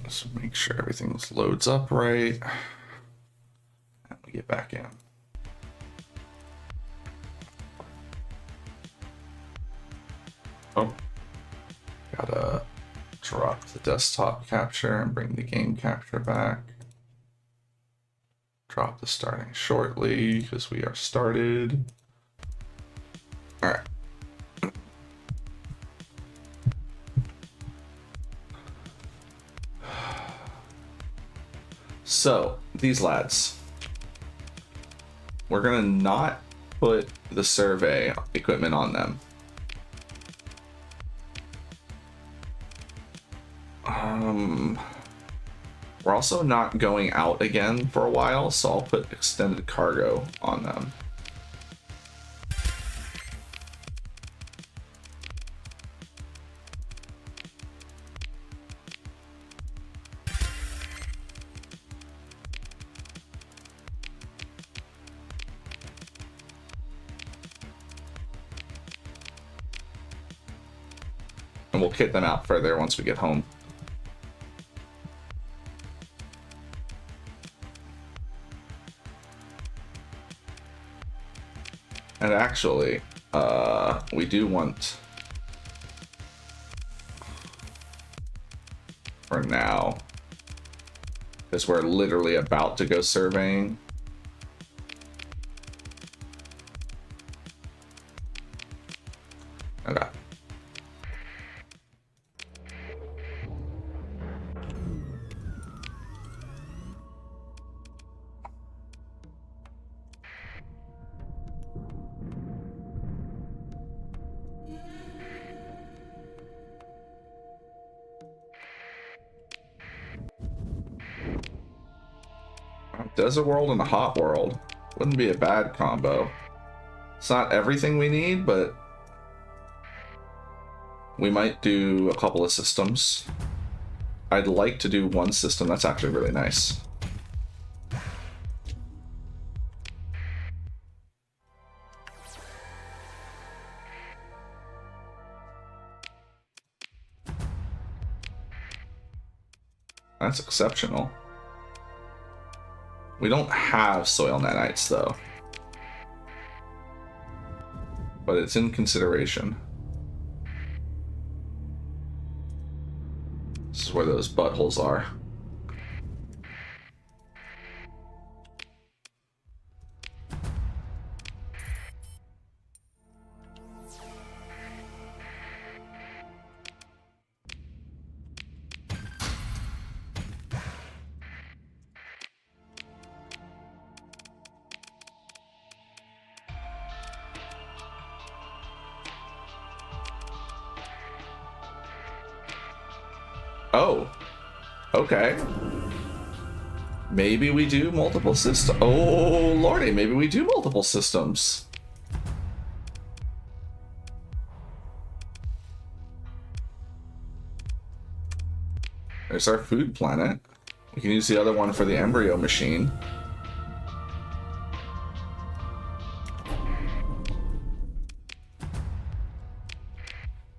Let's make sure everything loads up right. And we get back in. Oh, gotta drop the desktop capture and bring the game capture back. Drop the starting shortly because we are started. All right. So these lads, we're gonna not put the survey equipment on them. We're also not going out again for a while, so I'll put extended cargo on them. And we'll kit them out further once we get home. And actually, we do want, for now, because we're literally about to go surveying. Okay. Desert world and a hot world wouldn't be a bad combo. It's not everything we need, but we might do a couple of systems. I'd like to do one system that's actually really nice. That's exceptional. We don't have soil nanites though, but it's in consideration. This is where those buttholes are. Oh, okay. Maybe we do multiple systems. Oh, lordy, maybe we do multiple systems. There's our food planet. We can use the other one for the embryo machine.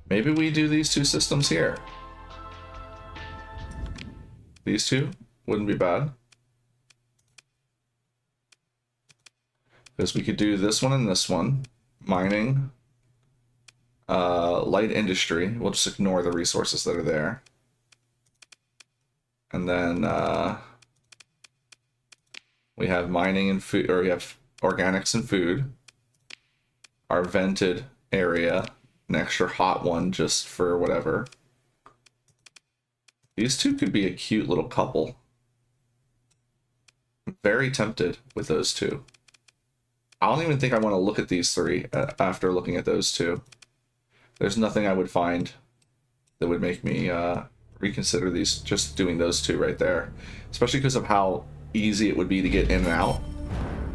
Maybe we do these two systems here. These two wouldn't be bad. Because we could do this one and this one. Mining. Light industry. We'll just ignore the resources that are there. And then we have mining and food, or we have organics and food. Our vented area. An extra hot one just for whatever. These two could be a cute little couple. I'm very tempted with those two. I don't even think I want to look at these three after looking at those two. There's nothing I would find that would make me reconsider these, just doing those two right there. Especially because of how easy it would be to get in and out.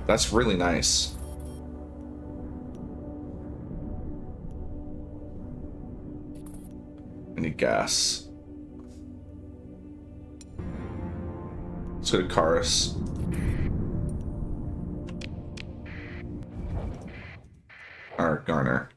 That's really nice. I need gas. Let's go to Karis. Or Garner.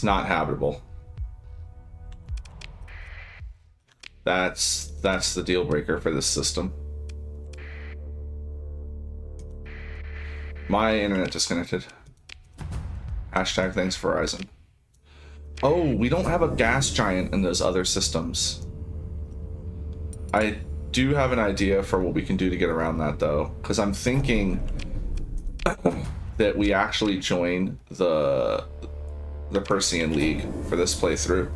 It's not habitable. That's the deal breaker for this system. My internet disconnected. Hashtag thanks Verizon. Oh, we don't have a gas giant in those other systems. I do have an idea for what we can do to get around that, though, because I'm thinking that we actually join the Persean League for this playthrough.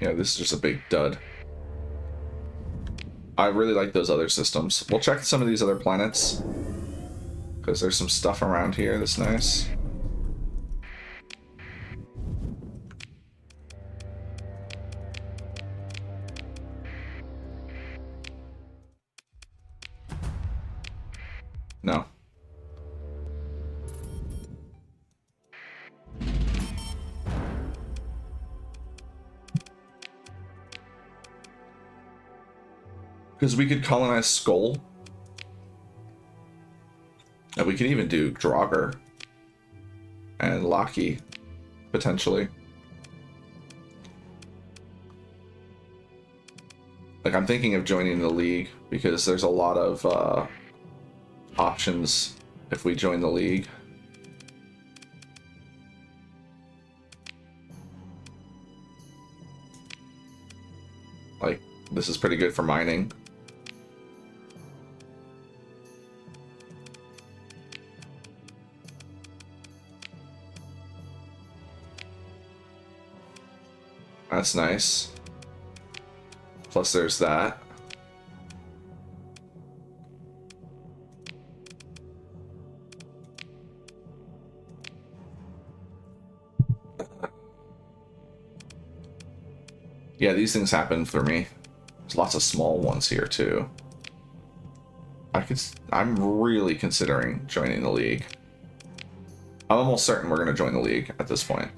Yeah, this is just a big dud. I really like those other systems. We'll check some of these other planets, because there's some stuff around here that's nice. No. Because we could colonize Skull. And we can even do Draugr. And Loki, potentially. Like, I'm thinking of joining the League, because there's a lot of options if we join the League. Like, this is pretty good for mining. That's nice. Plus there's that. Yeah, these things happen for me. There's lots of small ones here too. I'm really considering joining the League. I'm almost certain we're going to join the League at this point.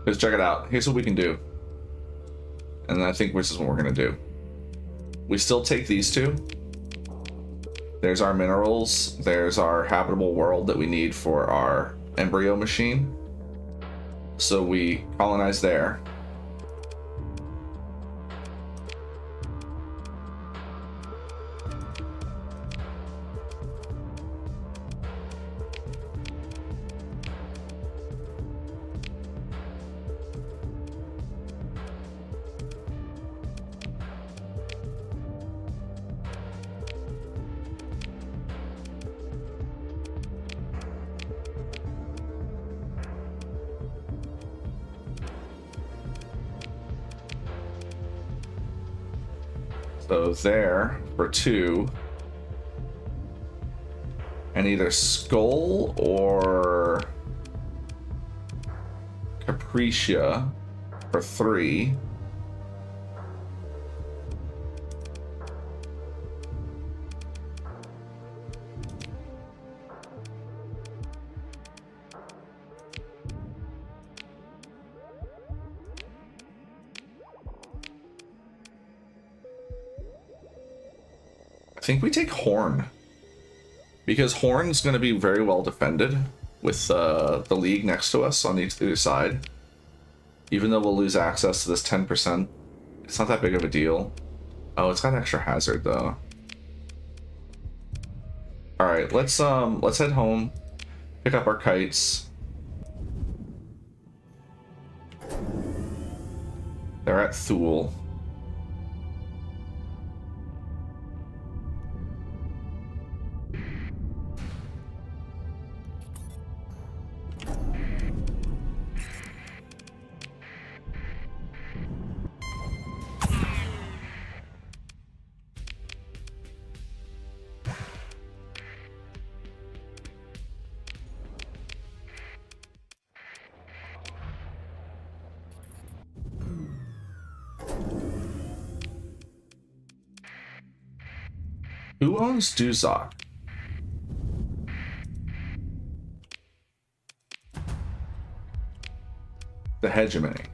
Let's check it out. Here's what we can do. And I think this is what we're going to do. We still take these two. There's our minerals. There's our habitable world that we need for our embryo machine. So we colonize there. So there for 2. And either Skull or Capricia for 3. I think we take Horn, because Horn's going to be very well defended with the League next to us on either side. Even though we'll lose access to this 10%, it's not that big of a deal. Oh, it's got extra hazard though. All right, let's head home, pick up our kites. They're at Thule. Who owns Duzok? The hegemony.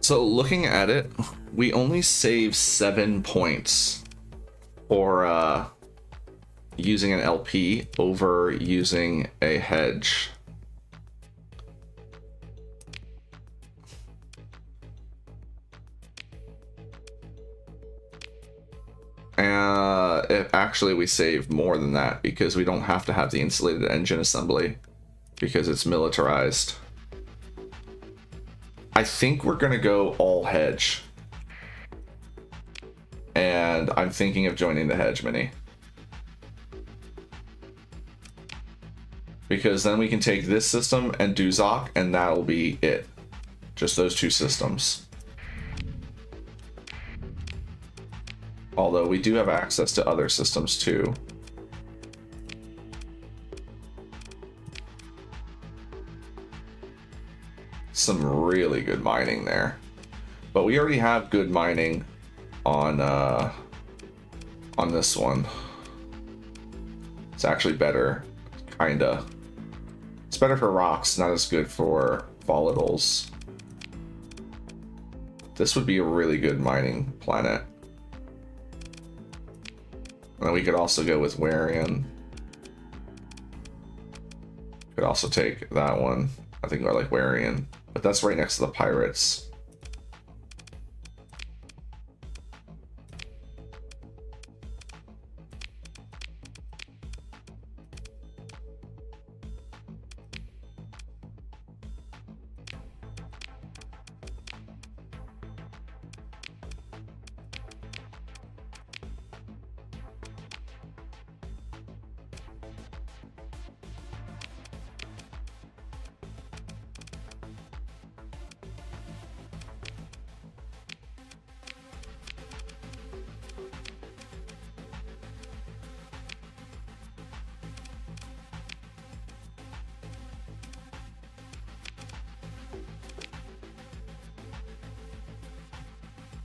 So looking at it, we only save 7 points for using an LP over using a hedge. Actually, we save more than that because we don't have to have the insulated engine assembly because it's militarized. I think we're gonna go all hedge, and I'm thinking of joining the hegemony because then we can take this system and Duzok, and that'll be it. Just those two systems. Although we do have access to other systems too. Some really good mining there, but we already have good mining on this one. It's actually better, kinda. It's better for rocks, not as good for volatiles. This would be a really good mining planet. And then we could also go with Warian. Could also take that one. I think I like Warian. But that's right next to the pirates.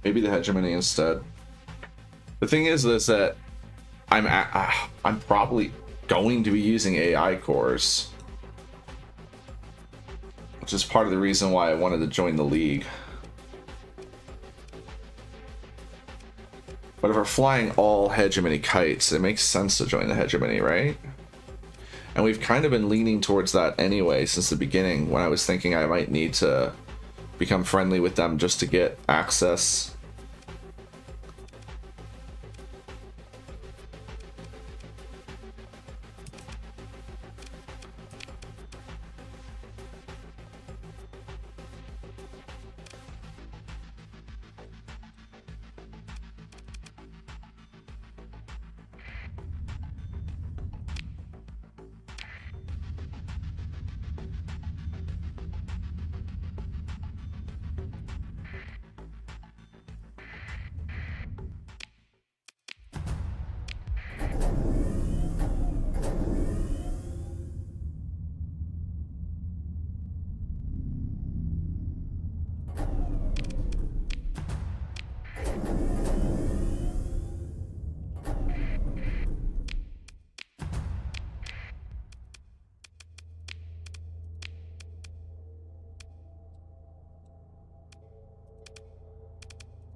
Maybe the hegemony instead. The thing is that I'm probably going to be using AI cores, which is part of the reason why I wanted to join the league. But if we're flying all hegemony kites, it makes sense to join the hegemony, right? And we've kind of been leaning towards that anyway since the beginning, when I was thinking I might need to become friendly with them just to get access.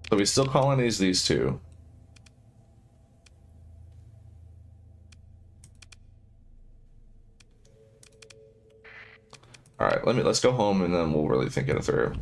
So we still colonize these two. All right, let's go home and then we'll really think it through.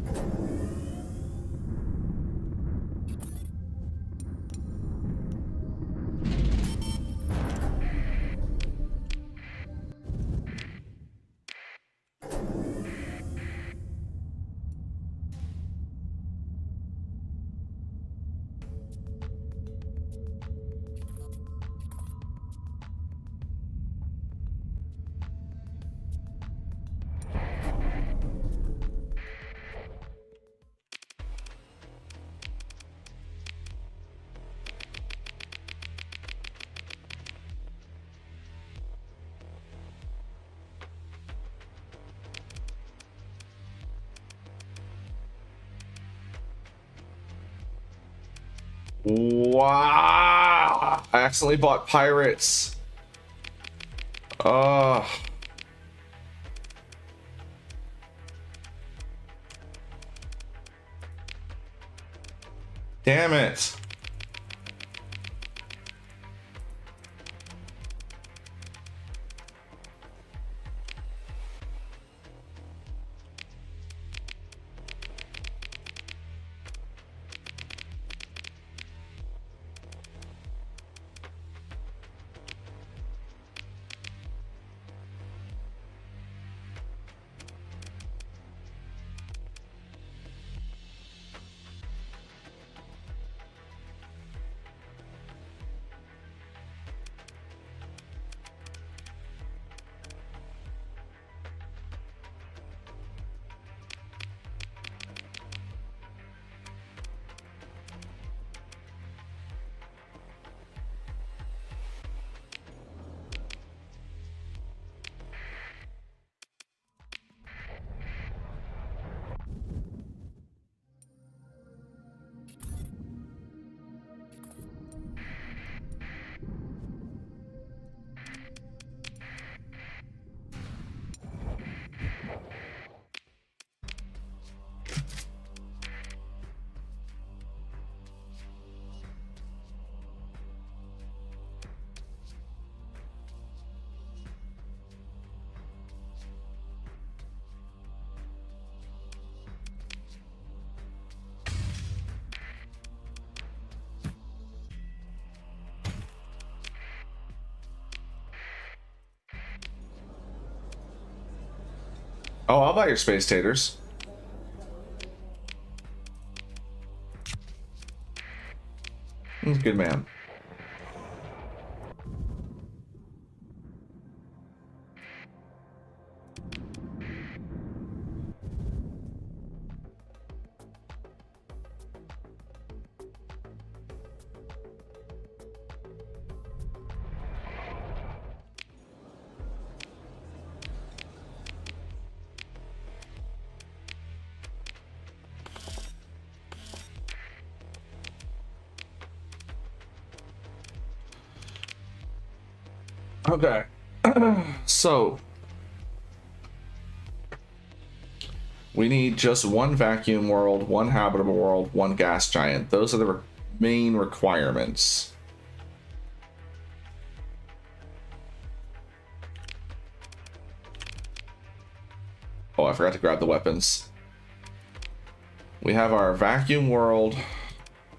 Wow! I accidentally bought pirates. Damn it. Oh, I'll buy your space taters. Good man. Okay. So we need just one vacuum world, one habitable world, one gas giant. Those are the main requirements. Oh, I forgot to grab the weapons. We have our vacuum world,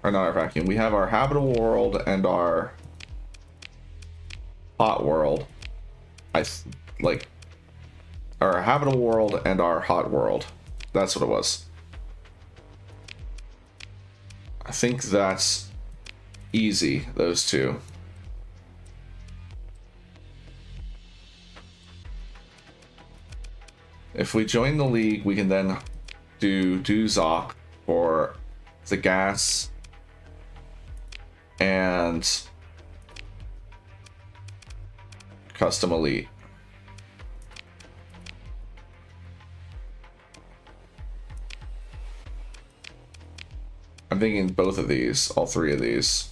or not our vacuum. We have our habitable world and our hot world. Like our habitable world and our hot world. That's what it was. I think that's easy, those two. If we join the league, we can then do Duzok for the gas and custom elite. I'm thinking both of these, all three of these.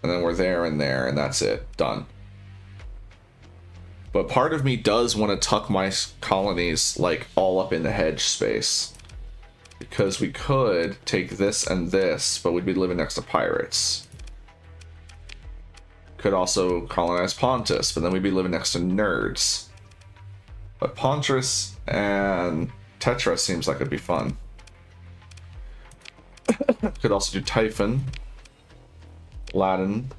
And then we're there and there, and that's it. Done. But part of me does want to tuck my colonies like all up in the hedge space. Because we could take this and this, but we'd be living next to pirates. Could also colonize Pontus, but then we'd be living next to nerds. But Pontus and Tetra seems like it'd be fun. Could also do Typhon, Latin.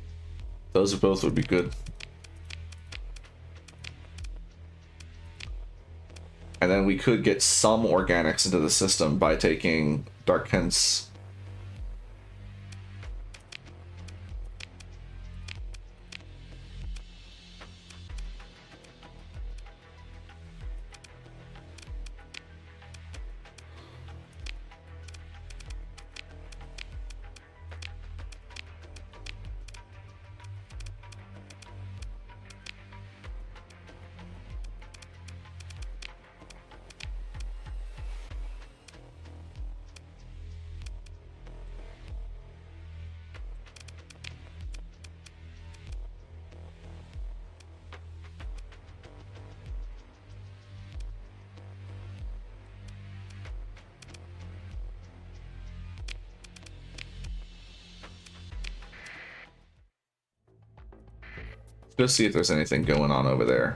Those both would be good. And then we could get some organics into the system by taking Dark Hints. Just see if there's anything going on over there.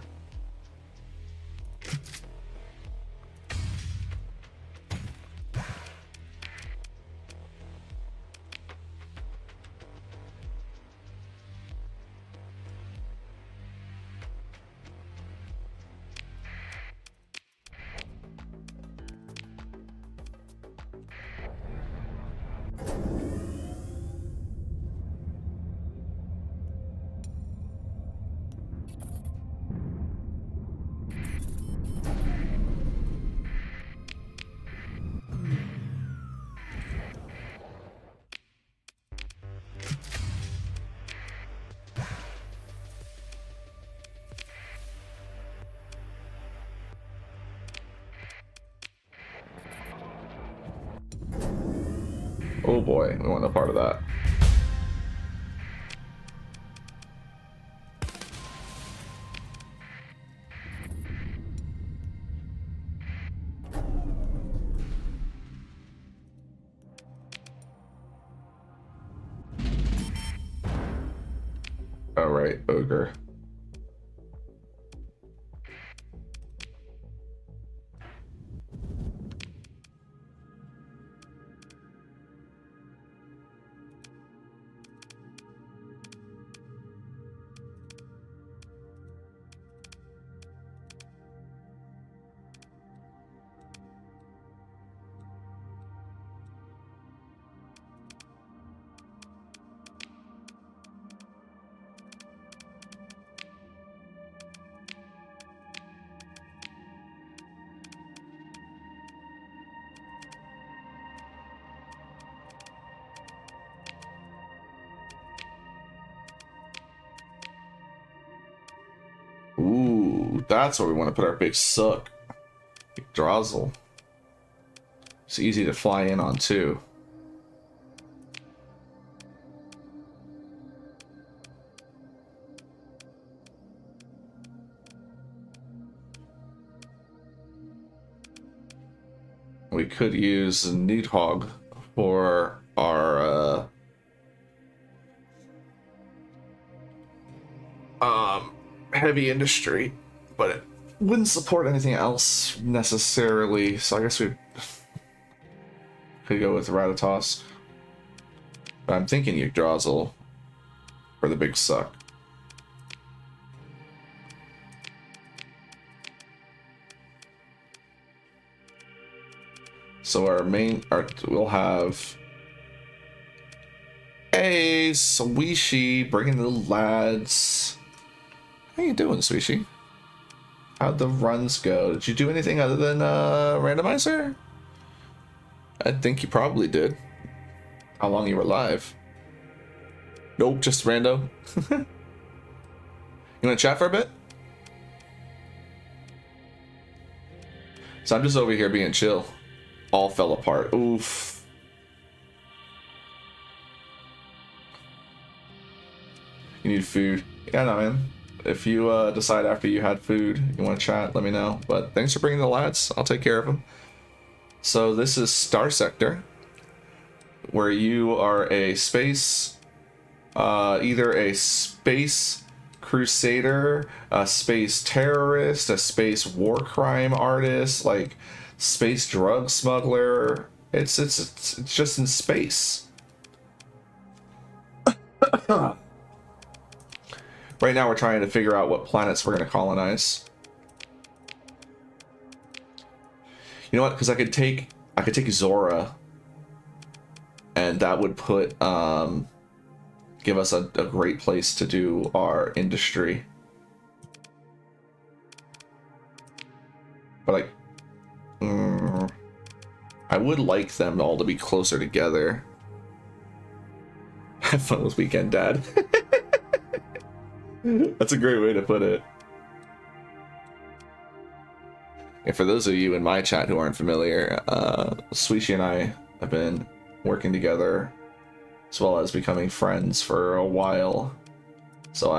Oh boy, we want no part of that. All right, ogre. Ooh, that's where we want to put our big suck. Big Drozzle. It's easy to fly in on too. We could use Needhog for our heavy industry, but it wouldn't support anything else necessarily, so I guess we could go with Ratatosk. But I'm thinking Yggdrasil for the big suck. So we'll have a Swishi bringing the lads. How you doing, Swishi? How'd the runs go? Did you do anything other than randomizer? I think you probably did. How long you were live? Nope, just rando. You wanna chat for a bit? So I'm just over here being chill. All fell apart. Oof. You need food. Yeah, no, man. if you decide after you had food you want to chat, let me know. But thanks for bringing the lads. I'll take care of them. So this is Starsector, where you are a space, either a space crusader, a space terrorist, a space war crime artist, like space drug smuggler. It's just in space. Right now we're trying to figure out what planets we're going to colonize. You know what? Because I could take Zora, and that would put give us a great place to do our industry. But I would like them all to be closer together. Have fun with Weekend Dad. That's a great way to put it. And for those of you in my chat who aren't familiar, Sweetie and I have been working together as well as becoming friends for a while. So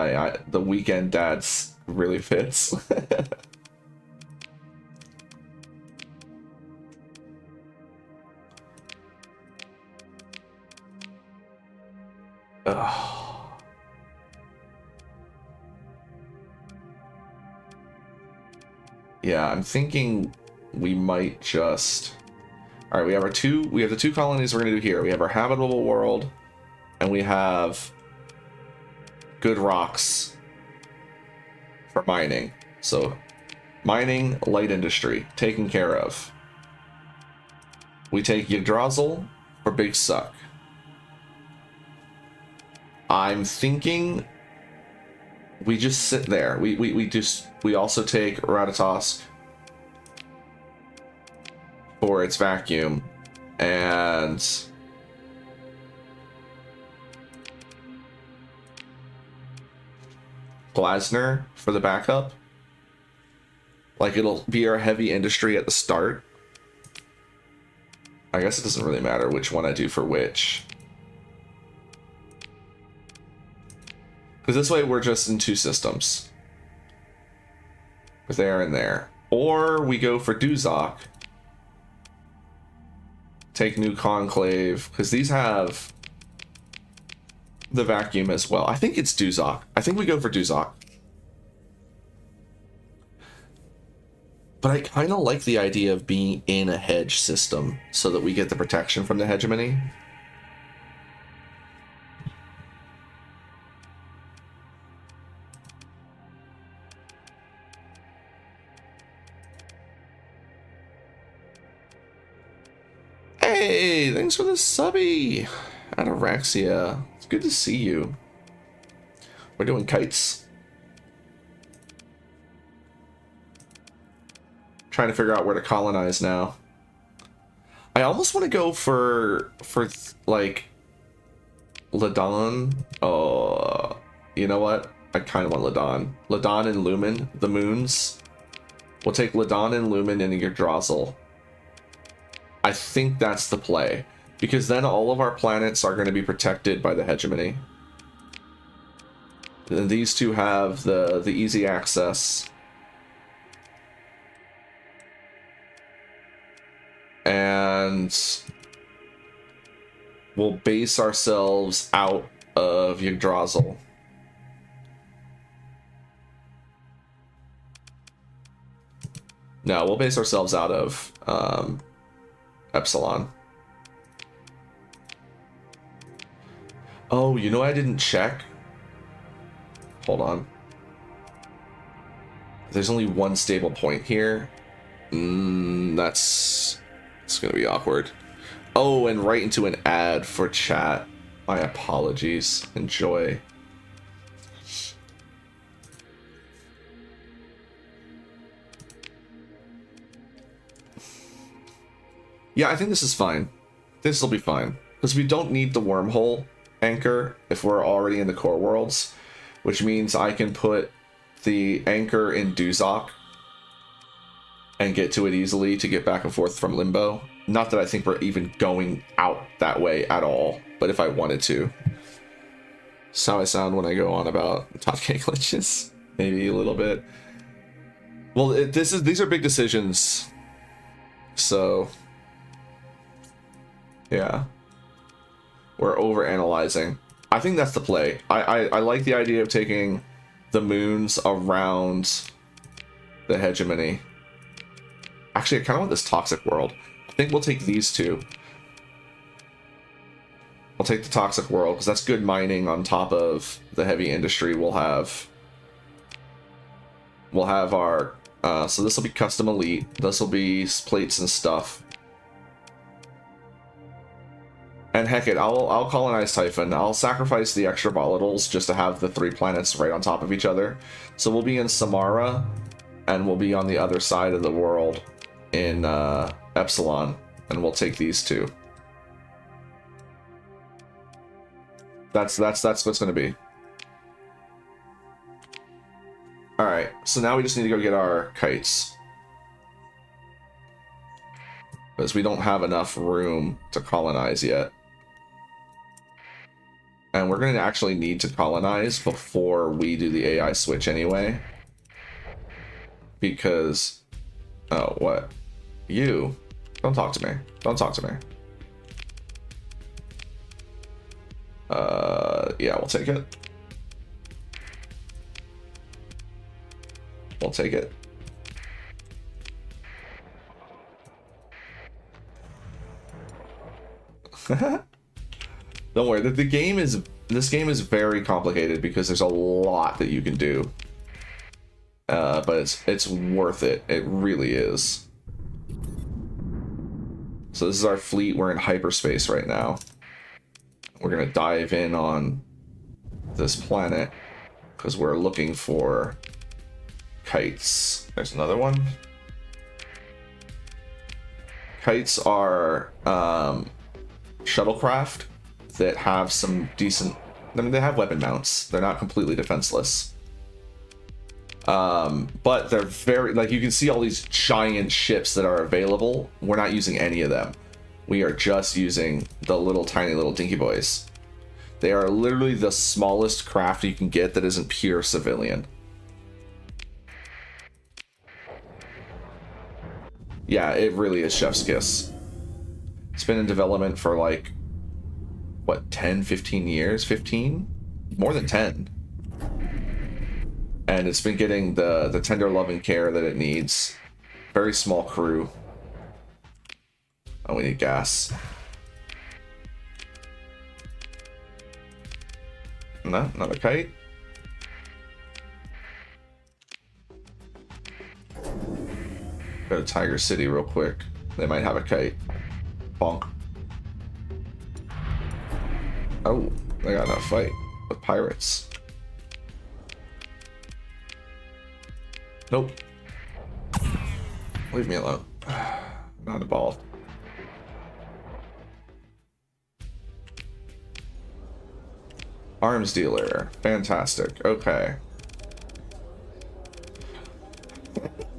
the Weekend Dads really fits. Yeah, I'm thinking we might just... Alright, we have the two colonies we're gonna do here. We have our habitable world, and we have good rocks for mining. So, mining, light industry, taken care of. We take Yggdrasil for Big Suck. I'm thinking we just sit there. We also take Ratatosk for its vacuum, and Glasner for the backup. Like, it'll be our heavy industry at the start. I guess it doesn't really matter which one I do for which. Because this way we're just in two systems. With there and there. Or we go for Duzok. Take New Conclave. Because these have the vacuum as well. I think it's Duzok. I think we go for Duzok. But I kind of like the idea of being in a hedge system so that we get the protection from the hegemony. Hey, thanks for the subby, Anorexia. It's good to see you. We're doing kites. Trying to figure out where to colonize now. I almost want to go for like Ladon. Oh, you know what? I kind of want Ladon. Ladon and Lumen, the moons. We'll take Ladon and Lumen and Yggdrasil. I think that's the play, because then all of our planets are going to be protected by the hegemony. And these two have the easy access. And we'll base ourselves out of Yggdrasil. No, we'll base ourselves out of Epsilon. Oh, you know I didn't check? Hold on. There's only one stable point here. It's gonna be awkward. Oh, and right into an ad for chat. My apologies. Enjoy. Yeah, I think this is fine. This will be fine. Because we don't need the wormhole anchor if we're already in the core worlds. Which means I can put the anchor in Duzok and get to it easily to get back and forth from Limbo. Not that I think we're even going out that way at all, but if I wanted to. That's how I sound when I go on about top K glitches. maybe a little bit. Well, these are big decisions, so yeah, we're over analyzing. I think that's the play. I like the idea of taking the moons around the hegemony. Actually, I kind of want this toxic world. I think we'll take these two. I'll take the toxic world because that's good mining on top of the heavy industry. We'll have our so this will be custom elite. This will be plates and stuff. And heck it, I'll colonize Typhon. I'll sacrifice the extra volatiles just to have the 3 planets right on top of each other. So we'll be in Samara, and we'll be on the other side of the world in Epsilon, and we'll take these two. That's what's going to be. All right, so now we just need to go get our kites, because we don't have enough room to colonize yet. And we're going to actually need to colonize before we do the AI switch anyway. Because... oh, what? You? Don't talk to me. Don't talk to me. Yeah, we'll take it. We'll take it. Don't worry, this game is very complicated because there's a lot that you can do. But it's worth it. It really is. So this is our fleet. We're in hyperspace right now. We're gonna dive in on this planet because we're looking for kites. There's another one. Kites are shuttlecraft that have some decent... I mean, they have weapon mounts. They're not completely defenseless. But they're very... like, you can see all these giant ships that are available. We're not using any of them. We are just using the little tiny little dinky boys. They are literally the smallest craft you can get that isn't pure civilian. Yeah, it really is chef's kiss. It's been in development for like, what, 10, 15 years? 15? More than 10. And it's been getting the tender love and care that it needs. Very small crew. Oh, we need gas. No, not a kite. Go to Tiger City real quick. They might have a kite. Bonk. Oh, they got in a fight with pirates. Nope. Leave me alone. Not involved. Arms dealer. Fantastic. Okay.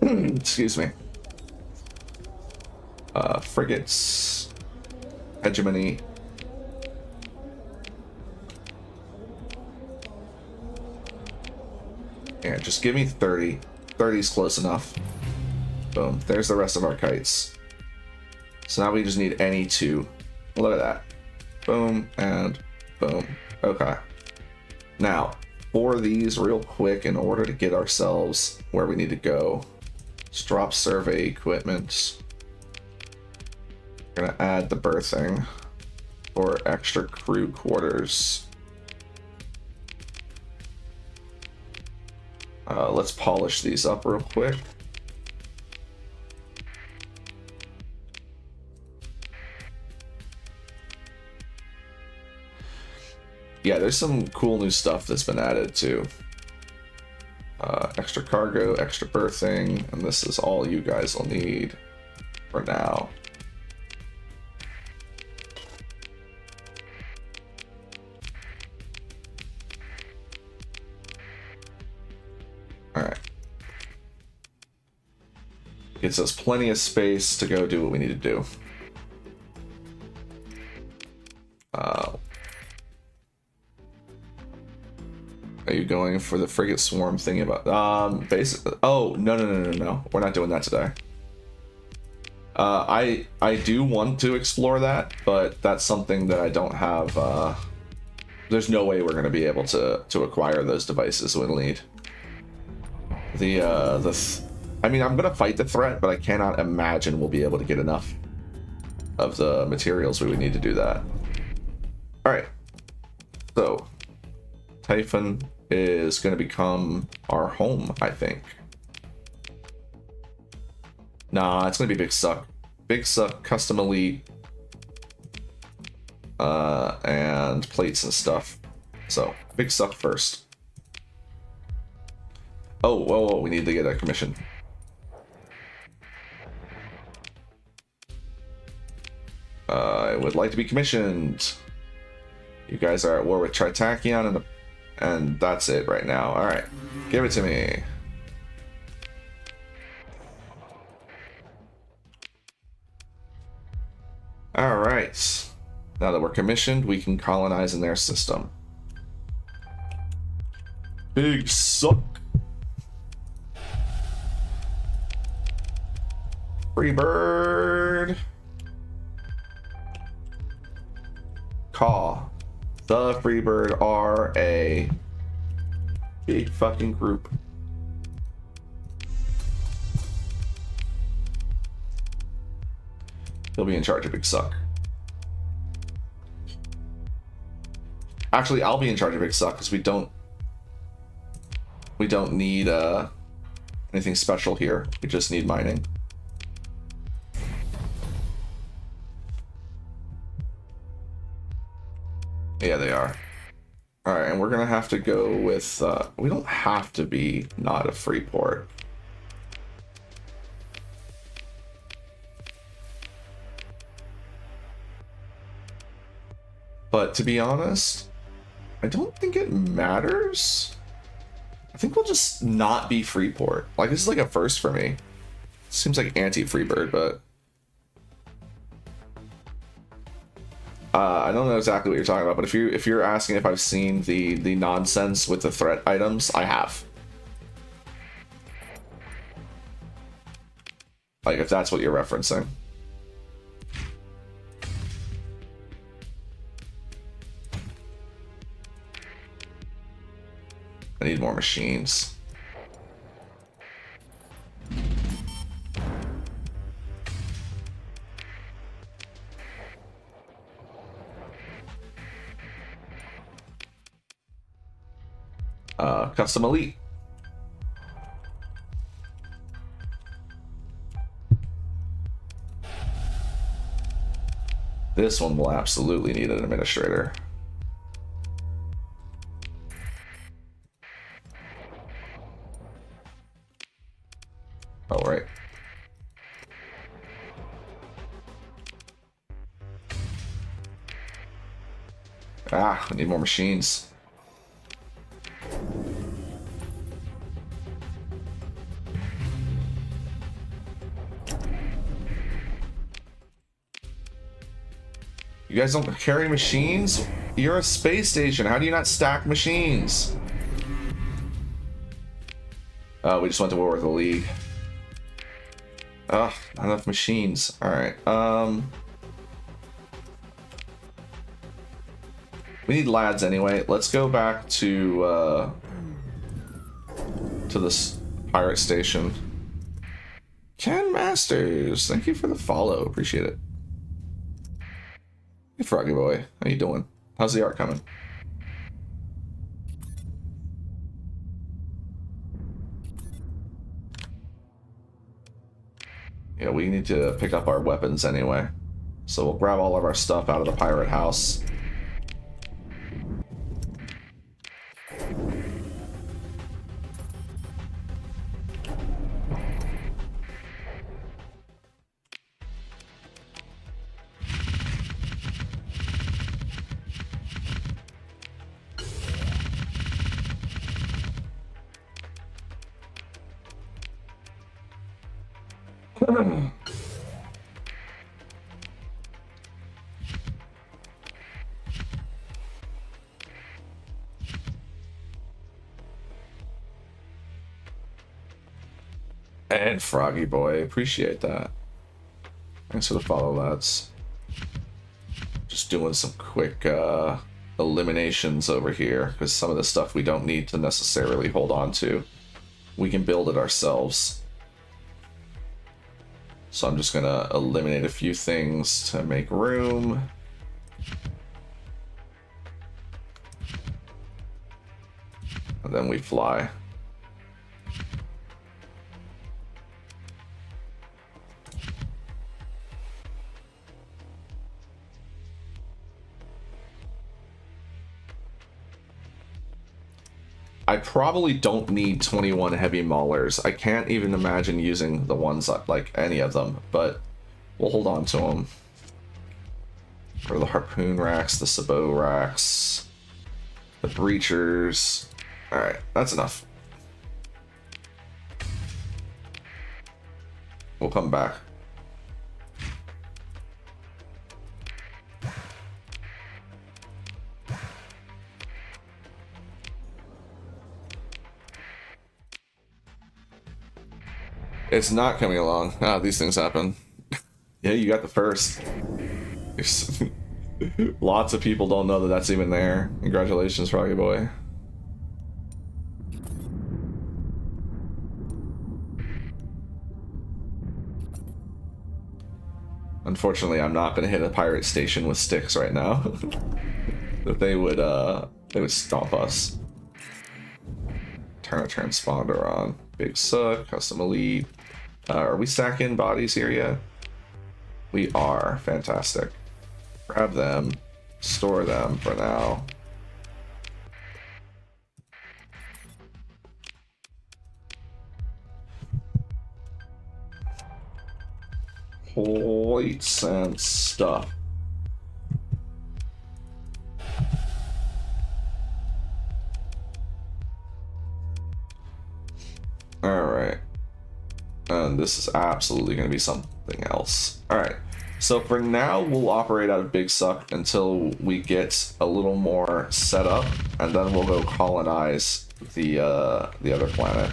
Excuse me. Frigates. Hegemony. Yeah, just give me 30. 30 is close enough. Boom. There's the rest of our kites. So now we just need any two. Look at that. Boom and boom. Okay. Now, for these real quick, in order to get ourselves where we need to go, let's drop survey equipment. We're gonna add the berthing for extra crew quarters. Let's polish these up real quick. Yeah, there's some cool new stuff that's been added too. Extra cargo, extra berthing, and this is all you guys will need for now. Alright. Gives us plenty of space to go do what we need to do. Are you going for the frigate swarm thing about basically? Oh, no. We're not doing that today. I do want to explore that, but that's something that I don't have. There's no way we're going to be able to acquire those devices with lead. I mean, I'm going to fight the threat, but I cannot imagine we'll be able to get enough of the materials we would need to do that. All right. So, Typhon is going to become our home, I think. Nah, it's going to be Big Suck. Big Suck, Custom Elite, and plates and stuff. So, Big Suck first. Oh, whoa, we need to get a commission. I would like to be commissioned. You guys are at war with Tritachyon, and that's it right now. All right, give it to me. All right. Now that we're commissioned, we can colonize in their system. Big Suck. Freebird. Caw. The Freebird are a big fucking group. He'll be in charge of Big Suck. Actually, I'll be in charge of Big Suck because we don't need anything special here. We just need mining. Yeah, they are. All right, and we're gonna have to go with. We don't have to be not a free port. But to be honest, I don't think it matters. I think we'll just not be Freeport. Like, this is like a first for me. Seems like anti-Freebird, but I don't know exactly what you're talking about. But if you're asking if I've seen the nonsense with the threat items, I have. Like, if that's what you're referencing. I need more machines. Custom Elite. This one will absolutely need an administrator. Oh, right. Ah, I need more machines. You guys don't carry machines? You're a space station. How do you not stack machines? We just went to war with the League. Ugh, not enough machines. Alright, we need lads anyway. Let's go back to this pirate station. Ken Masters, thank you for the follow. Appreciate it. Hey, Froggy Boy, how you doing? How's the art coming? Yeah, we need to pick up our weapons anyway. So we'll grab all of our stuff out of the pirate house. And Froggy Boy, appreciate that. Thanks for the follow, lads. Just doing some quick eliminations over here, because some of the stuff we don't need to necessarily hold on to. We can build it ourselves. So I'm just gonna eliminate a few things to make room. And then we fly. I probably don't need 21 heavy maulers. I can't even imagine using the ones that, like, any of them, but we'll hold on to them. For the harpoon racks, the sabot racks, the breachers. Alright, that's enough. We'll come back. It's not coming along. Ah, these things happen. Yeah, you got the first. Lots of people don't know that that's even there. Congratulations, Froggy Boy. Unfortunately, I'm not going to hit a pirate station with sticks right now. That they would stomp us. Turn a transponder on. Big Suck, Custom Elite. Are we stacking bodies here yet? We are. Fantastic. Grab them. Store them for now. Plates and stuff. Alright. And this is absolutely going to be something else. Alright. So for now, we'll operate out of Big Suck until we get a little more set up, and then we'll go colonize the other planet.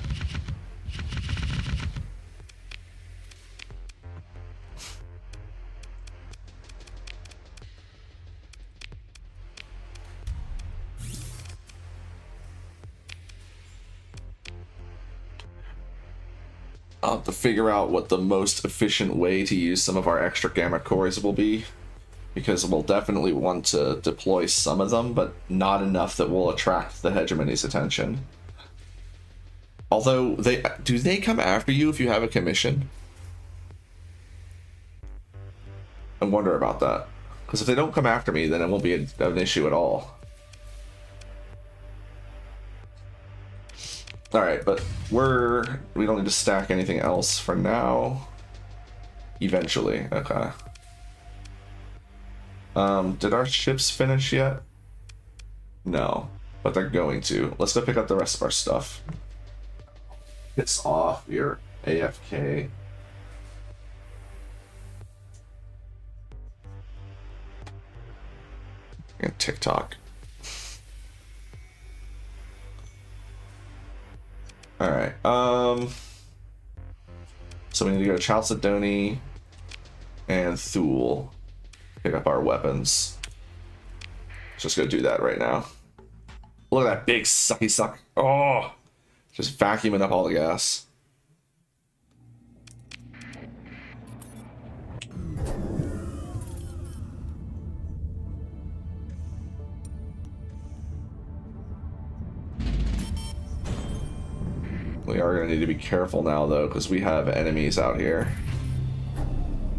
I'll have to figure out what the most efficient way to use some of our extra gamma cores will be, because we'll definitely want to deploy some of them, but not enough that will attract the hegemony's attention. Although, do they come after you if you have a commission? I wonder about that, because if they don't come after me, then it won't be an issue at all. Alright, but we don't need to stack anything else for now. Eventually, okay. Did our ships finish yet? No, but they're going to. Let's go pick up the rest of our stuff. Piss off, you're AFK. And TikTok. Alright, so we need to go to Chalcedony and Thule. Pick up our weapons. Let's just go do that right now. Look at that big sucky suck. Oh! Just vacuuming up all the gas. We are going to need to be careful now, though, because we have enemies out here.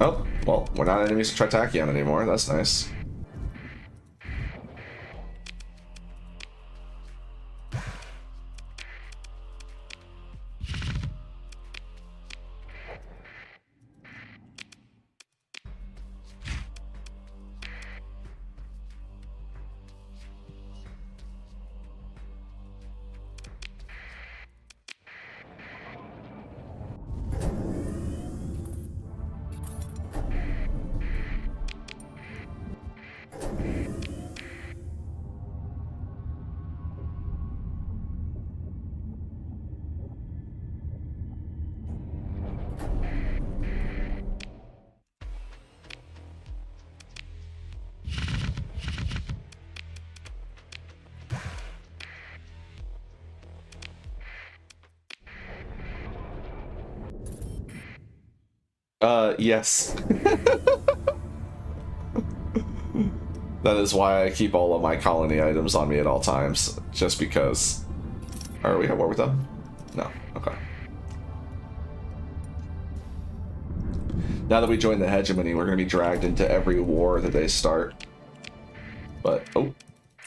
Oh, well, we're not enemies to Tritachion anymore. That's nice. Yes. That is why I keep all of my colony items on me at all times, just because. Are we at war with them? No. Okay. Now that we join the hegemony, we're going to be dragged into every war that they start. But, oh,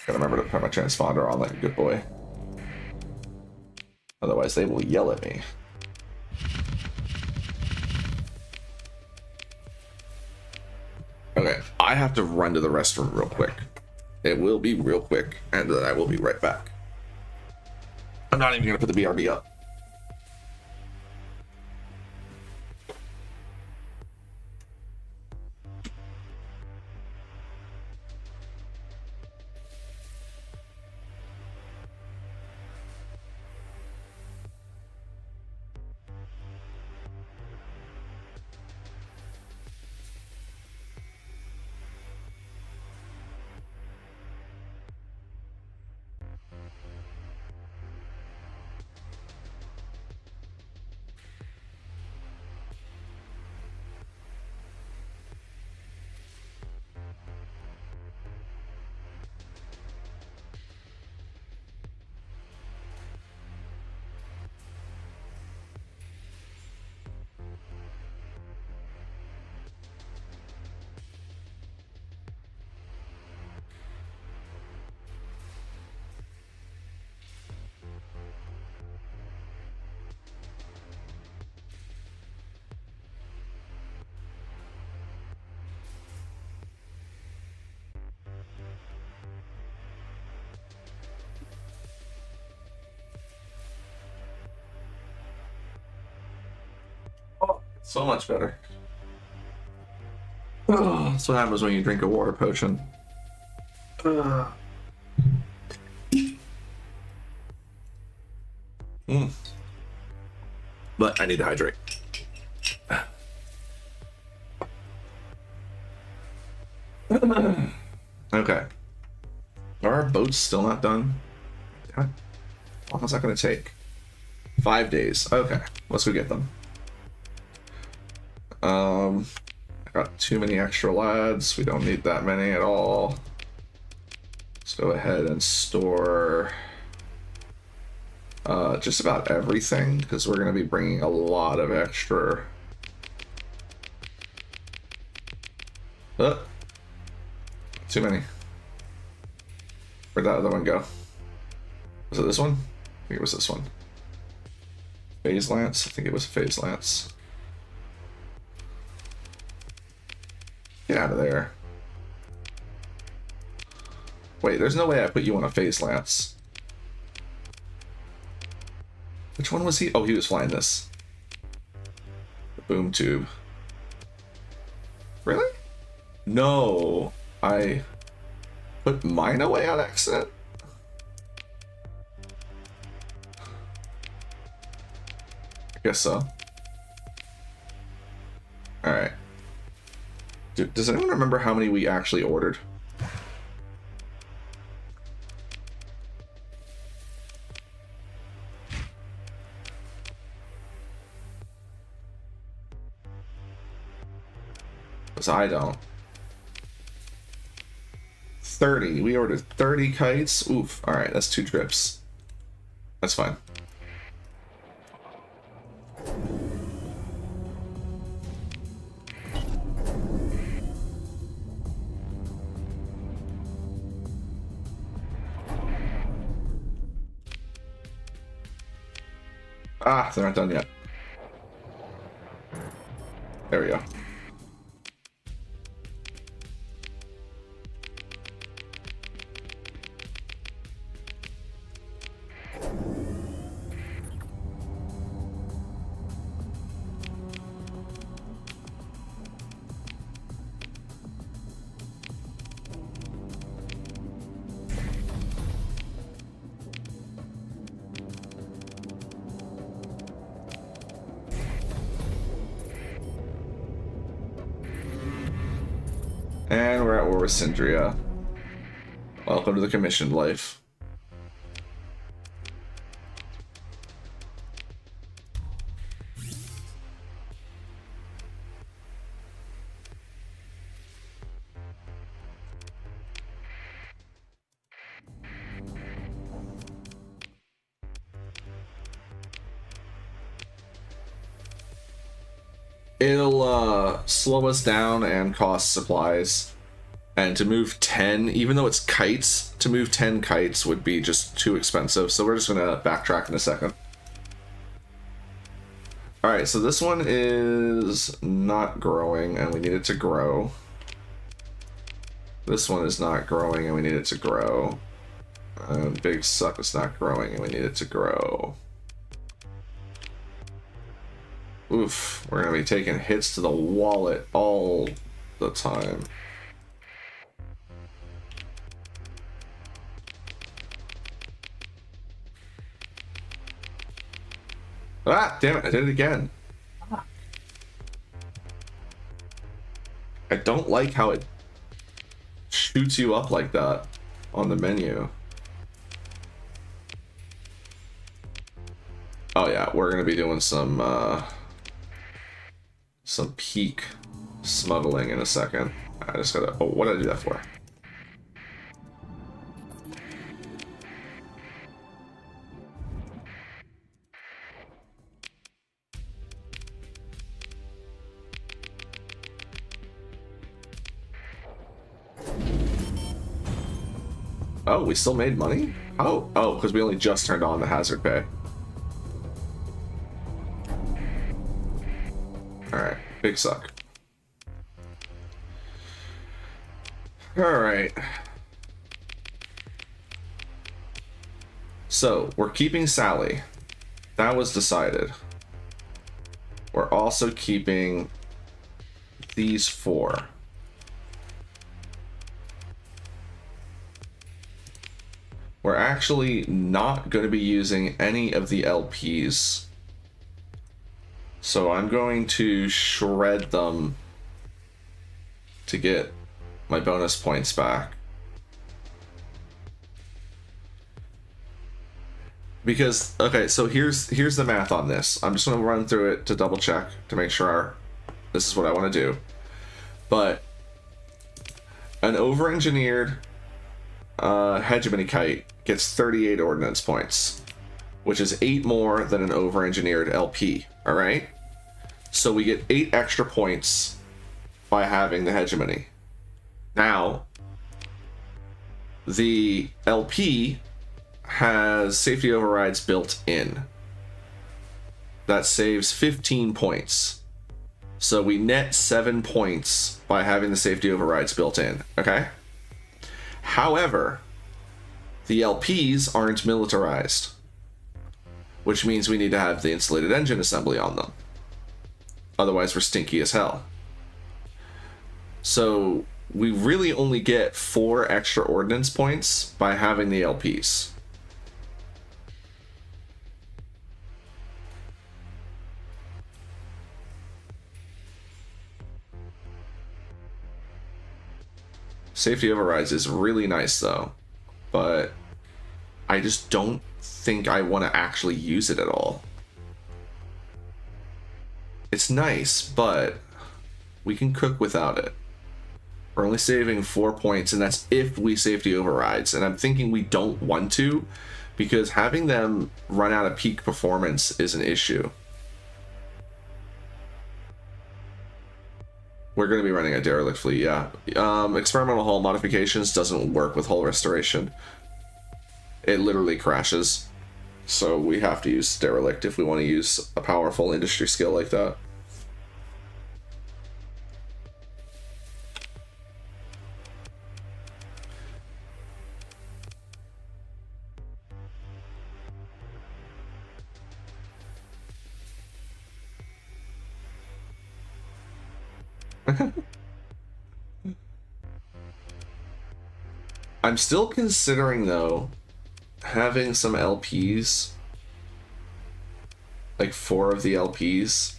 gotta remember to put my transponder on like a good boy. Otherwise, they will yell at me. Okay, I have to run to the restroom real quick. It will be real quick, and then I will be right back. I'm not even gonna put the BRB up. So much better. Oh, that's what happens when you drink a water potion. But I need to hydrate. Okay. Are our boats still not done? How long is that going to take? 5 days. Okay, let's go get them. I got too many extra lads. We don't need that many at all. Let's go ahead and store just about everything, because we're going to be bringing a lot of extra. Too many. Where'd that other one go? Was it this one? I think it was this one. Phase Lance? I think it was Phase Lance. Get out of there. Wait, there's no way I put you on a Phase Lance. Which one was he? Oh, he was flying this. The boom tube. Really? No. I put mine away on accident? I guess so. Alright. Does anyone remember how many we actually ordered? Because I don't. 30. We ordered 30 kites. Oof. Alright, that's 2 trips. That's fine. Ah, they're not done yet. There we go. And we're at war with Syndria. Welcome to the commissioned life. it'll slow us down and cost supplies. And to move 10, even though it's kites, to move 10 kites would be just too expensive. So we're just gonna backtrack in a second. All right, so this one is not growing and we need it to grow. This one is not growing and we need it to grow. Big Suck is not growing and we need it to grow. Oof, we're gonna be taking hits to the wallet all the time. Ah, damn it, I did it again. I don't like how it shoots you up like that on the menu. Oh yeah, we're gonna be doing some peak smuggling in a second. I just gotta, oh, what did I do that for? Oh, we still made money? Oh, because we only just turned on the hazard pay. Alright, Big Suck. Alright. So, we're keeping Sally. That was decided. We're also keeping these 4. We're actually not going to be using any of the LPs. So I'm going to shred them to get my bonus points back. Because, okay, so here's the math on this. I'm just going to run through it to double check to make sure this is what I want to do. But an over-engineered hegemony kite gets 38 ordnance points, which is 8 more than an over-engineered LP, alright? So we get 8 extra points by having the hegemony. Now, the LP has safety overrides built in. That saves 15 points. So we net 7 points by having the safety overrides built in, okay? However, the LPs aren't militarized, which means we need to have the insulated engine assembly on them. Otherwise, we're stinky as hell. So we really only get 4 extra ordnance points by having the LPs. Safety overrides is really nice though, but I just don't think I want to actually use it at all. It's nice, but we can cook without it. We're only saving 4 points, and that's if we safety overrides. And I'm thinking we don't want to, because having them run out of peak performance is an issue. We're going to be running a derelict fleet, yeah. Experimental hull modifications doesn't work with hull restoration. It literally crashes. So we have to use derelict if we want to use a powerful industry skill like that. I'm still considering, though, having some LPs, like 4 of the LPs.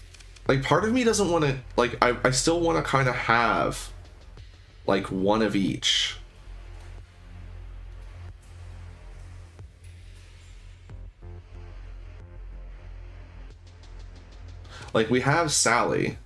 Like, part of me doesn't want to, like, I still want to kind of have, like, 1 of each. Like, we have Sally.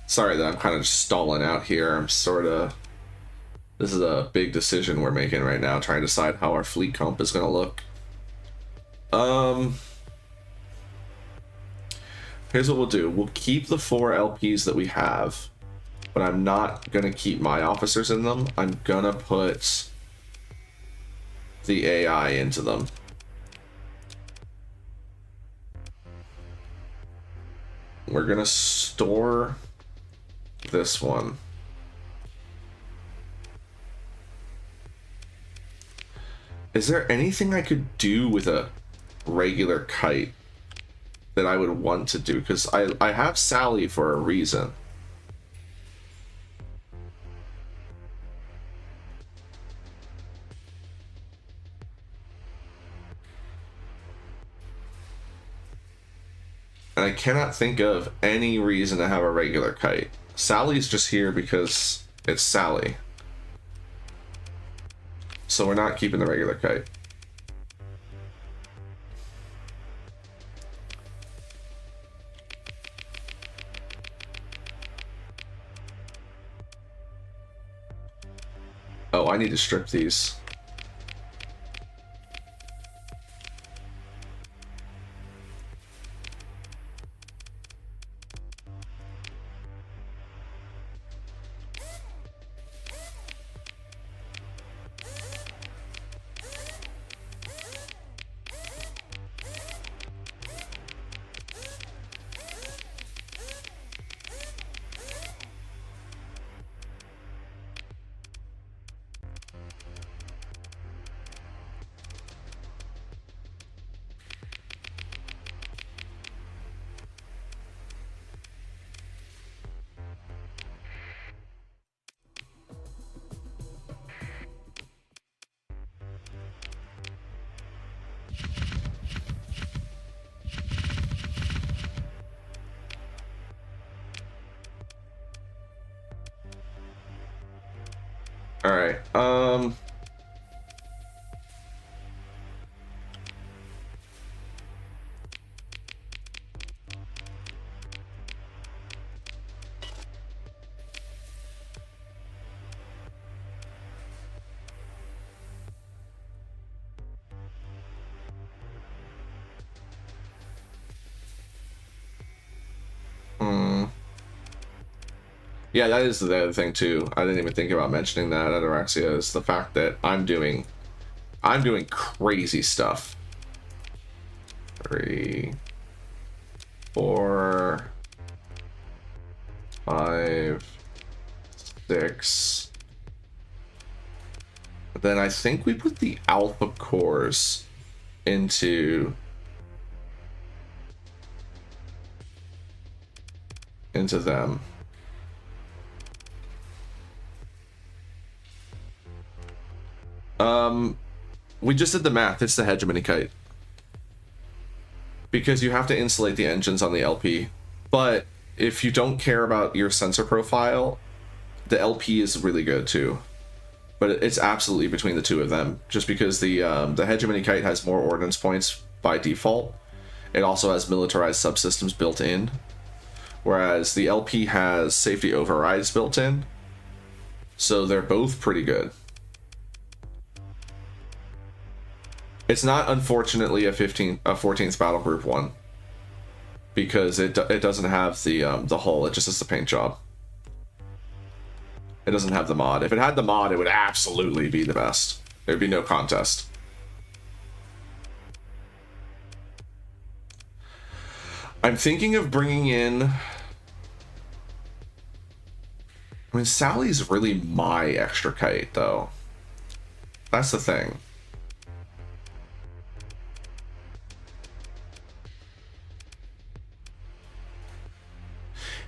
Sorry that I'm kind of just stalling out here. I'm sort of... This is a big decision we're making right now, trying to decide how our fleet comp is going to look. Here's what we'll do. We'll keep the 4 LPs that we have, but I'm not going to keep my officers in them. I'm going to put the AI into them. We're going to store this one. Is there anything I could do with a regular kite that I would want to do? Because I have Sally for a reason. And I cannot think of any reason to have a regular kite. Sally's just here because it's Sally. So we're not keeping the regular kite. Oh, I need to strip these. All right. Yeah, that is the other thing too. I didn't even think about mentioning that, Ataraxia, is the fact that I'm doing crazy stuff. 3, 4, 5, 6. Then I think we put the alpha cores into them. We just did the math. It's the hegemony kite. Because you have to insulate the engines on the LP. But if you don't care about your sensor profile, the LP is really good too. But it's absolutely between the two of them. Just because the hegemony kite has more ordnance points by default. It also has militarized subsystems built in. Whereas the LP has safety overrides built in. So they're both pretty good. It's not, unfortunately, a 14th battle group one, because it doesn't have the hull. It just has the paint job. It doesn't have the mod. If it had the mod, it would absolutely be the best. There'd be no contest. I'm thinking of bringing in... I mean, Sally's really my extra kite, though. That's the thing.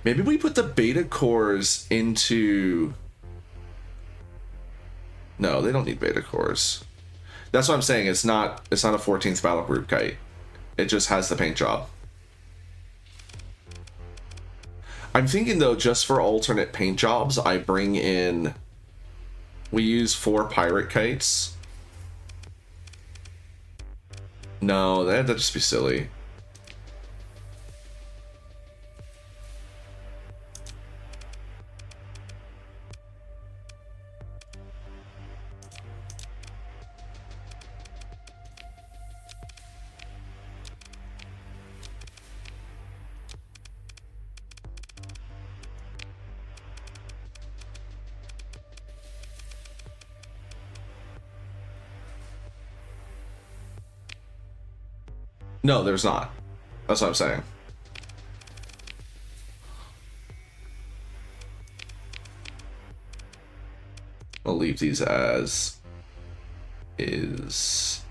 Maybe we put the beta cores into... No, they don't need beta cores. That's what I'm saying. It's not a 14th battle group kite. It just has the paint job. I'm thinking, though, just for alternate paint jobs, I bring in... We use 4 pirate kites. No, that'd just be silly. No, there's not. That's what I'm saying. I'll leave these as is.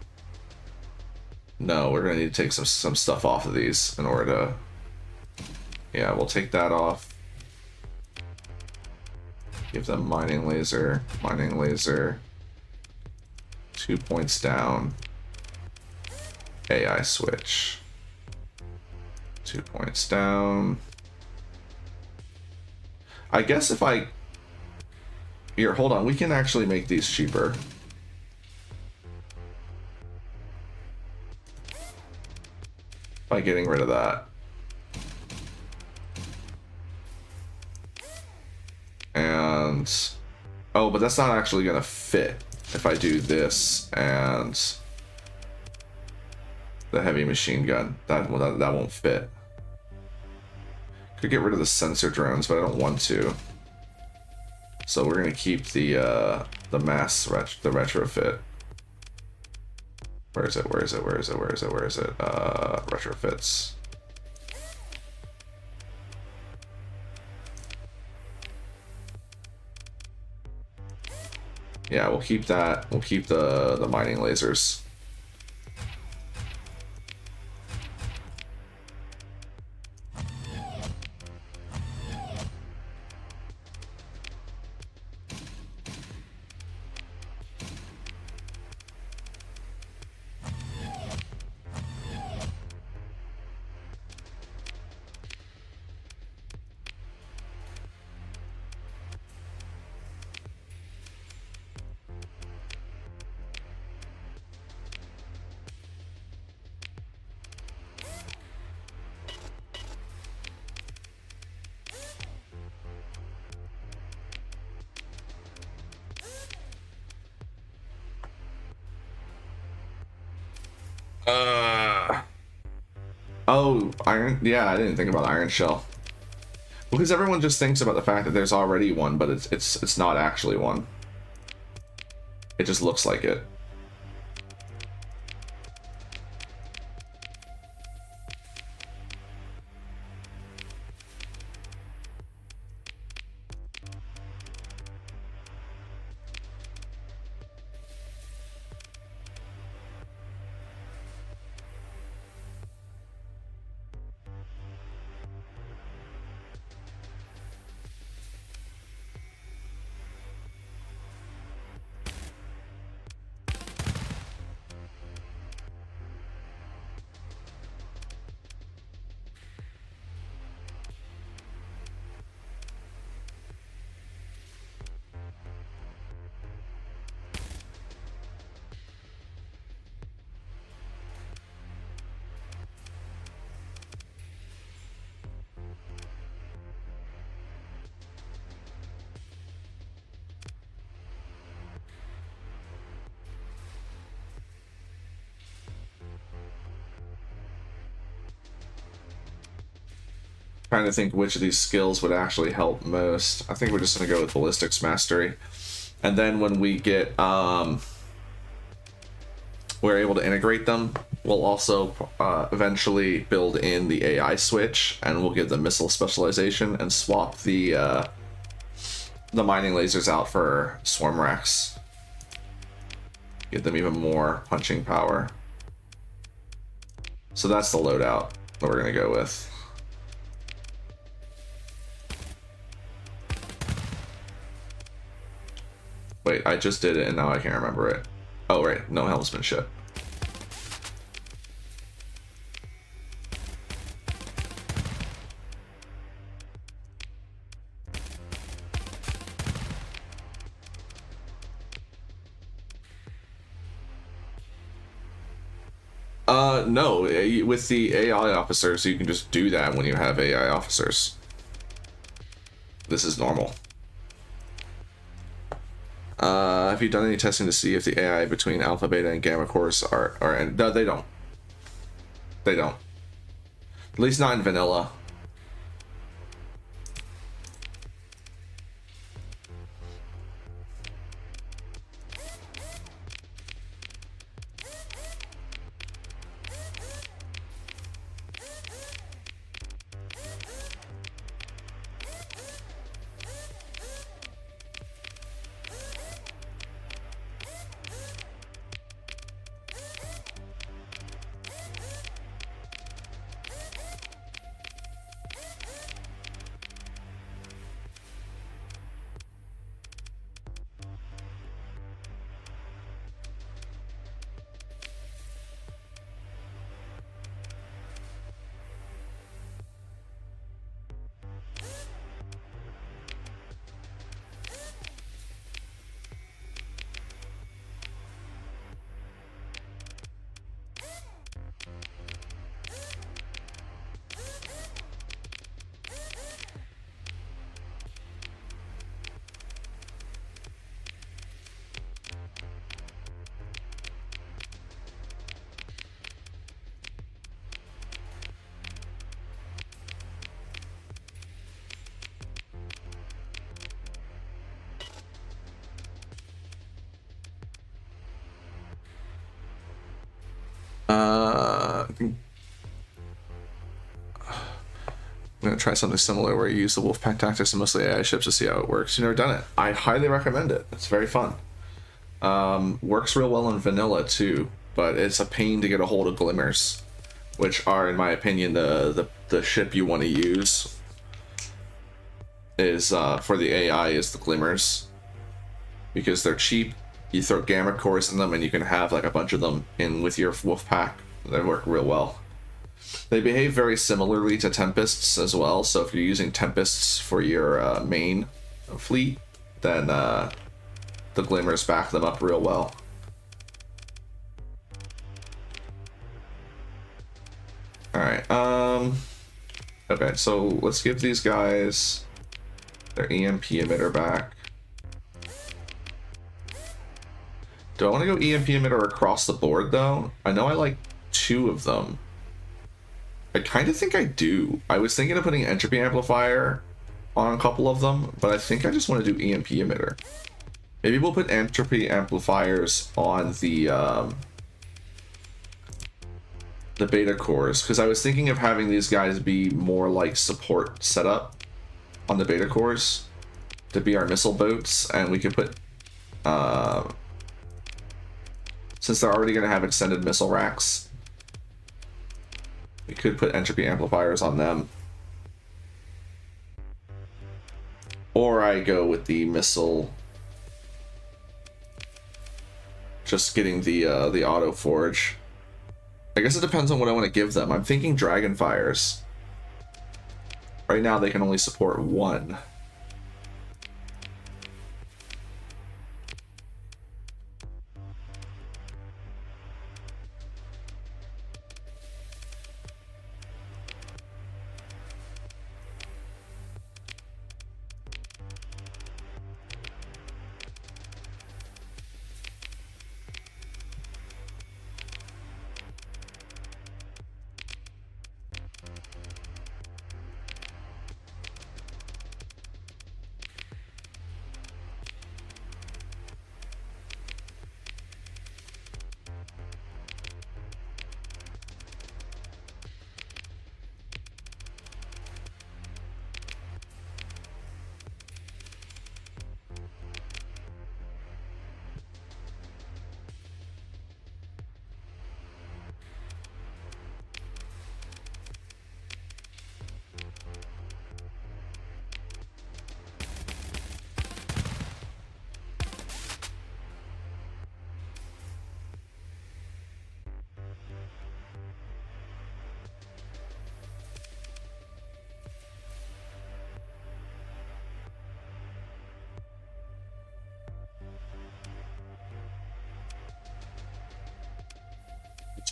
No, we're gonna need to take some stuff off of these in order to. Yeah, we'll take that off. Give them mining laser, 2 points down. AI switch, 2 points down. I guess if I... Here, hold on, we can actually make these cheaper. By getting rid of that. And... Oh, but that's not actually gonna fit if I do this and... the heavy machine gun. That won't fit. Could get rid of the sensor drones, but I don't want to. So we're gonna keep the retrofit. Where is it? Retrofits. Yeah, we'll keep that. We'll keep the mining lasers. Oh, iron. Yeah, I didn't think about iron shell. Because everyone just thinks about the fact that there's already one, but it's not actually one. It just looks like it. Trying to think which of these skills would actually help most. I think we're just gonna go with ballistics mastery, and then when we get we're able to integrate them, we'll also eventually build in the AI switch, and we'll give them missile specialization and swap the mining lasers out for swarm racks. Give them even more punching power. So that's the loadout that we're gonna go with. Wait, I just did it and now I can't remember it. Oh, right, no helmsmanship. No, with the AI officers, you can just do that when you have AI officers. This is normal. Have you done any testing to see if the AI between alpha, beta, and gamma cores are no, they don't. They don't. At least not in vanilla. I'm gonna try something similar where you use the Wolfpack tactics and mostly AI ships to see how it works. You've never done it. I highly recommend it. It's very fun. Works real well in vanilla too, but it's a pain to get a hold of glimmers, which are, in my opinion, the ship you want to use. Is for the AI is the glimmers, because they're cheap. You throw gamma cores in them and you can have like a bunch of them in with your wolf pack. They work real well. They behave very similarly to tempests as well, so if you're using tempests for your main fleet, then the glimmers back them up real well. Alright, okay, so let's give these guys their EMP emitter back. Do I want to go EMP emitter across the board though? I know I like 2 of them. I kind of think I do. I was thinking of putting entropy amplifier on a couple of them, but I think I just want to do EMP emitter. Maybe we'll put entropy amplifiers on the beta cores, because I was thinking of having these guys be more like support setup on the beta cores to be our missile boats, and we could put since they're already going to have extended missile racks, we could put entropy amplifiers on them. Or I go with the missile, just getting the auto forge. I guess it depends on what I want to give them. I'm thinking dragon fires. Right now they can only support 1.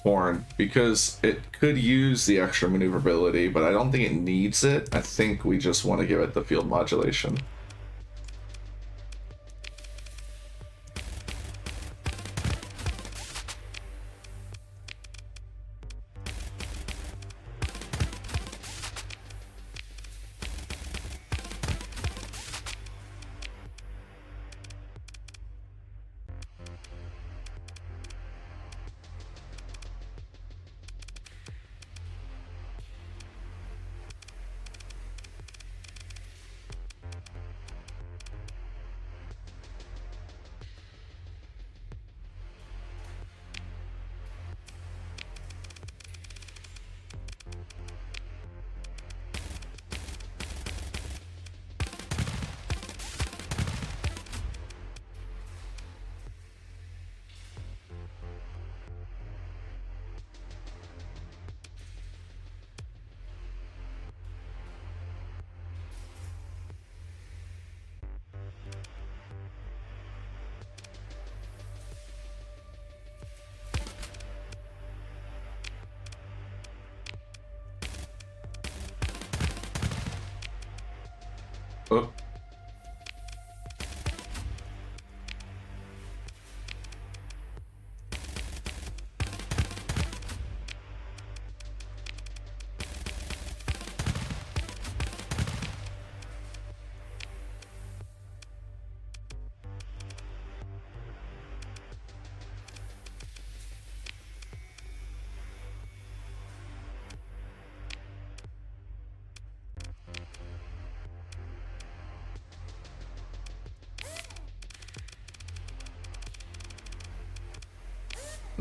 Torn, because it could use the extra maneuverability, but I don't think it needs it. I think we just want to give it the field modulation.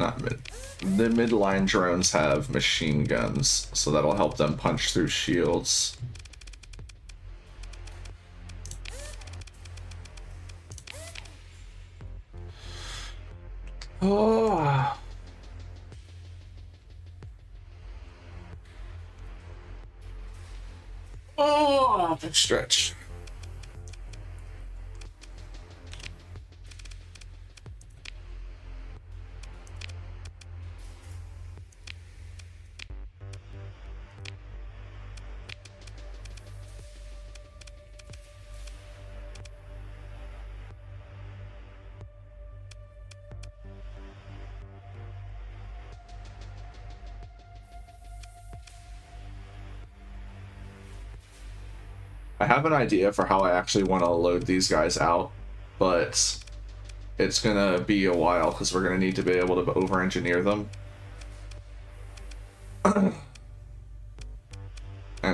not mid. The midline drones have machine guns, so that'll help them punch through shields. Oh. Oh, big stretch. I have an idea for how I actually want to load these guys out, but it's gonna be a while because we're gonna need to be able to over-engineer them. And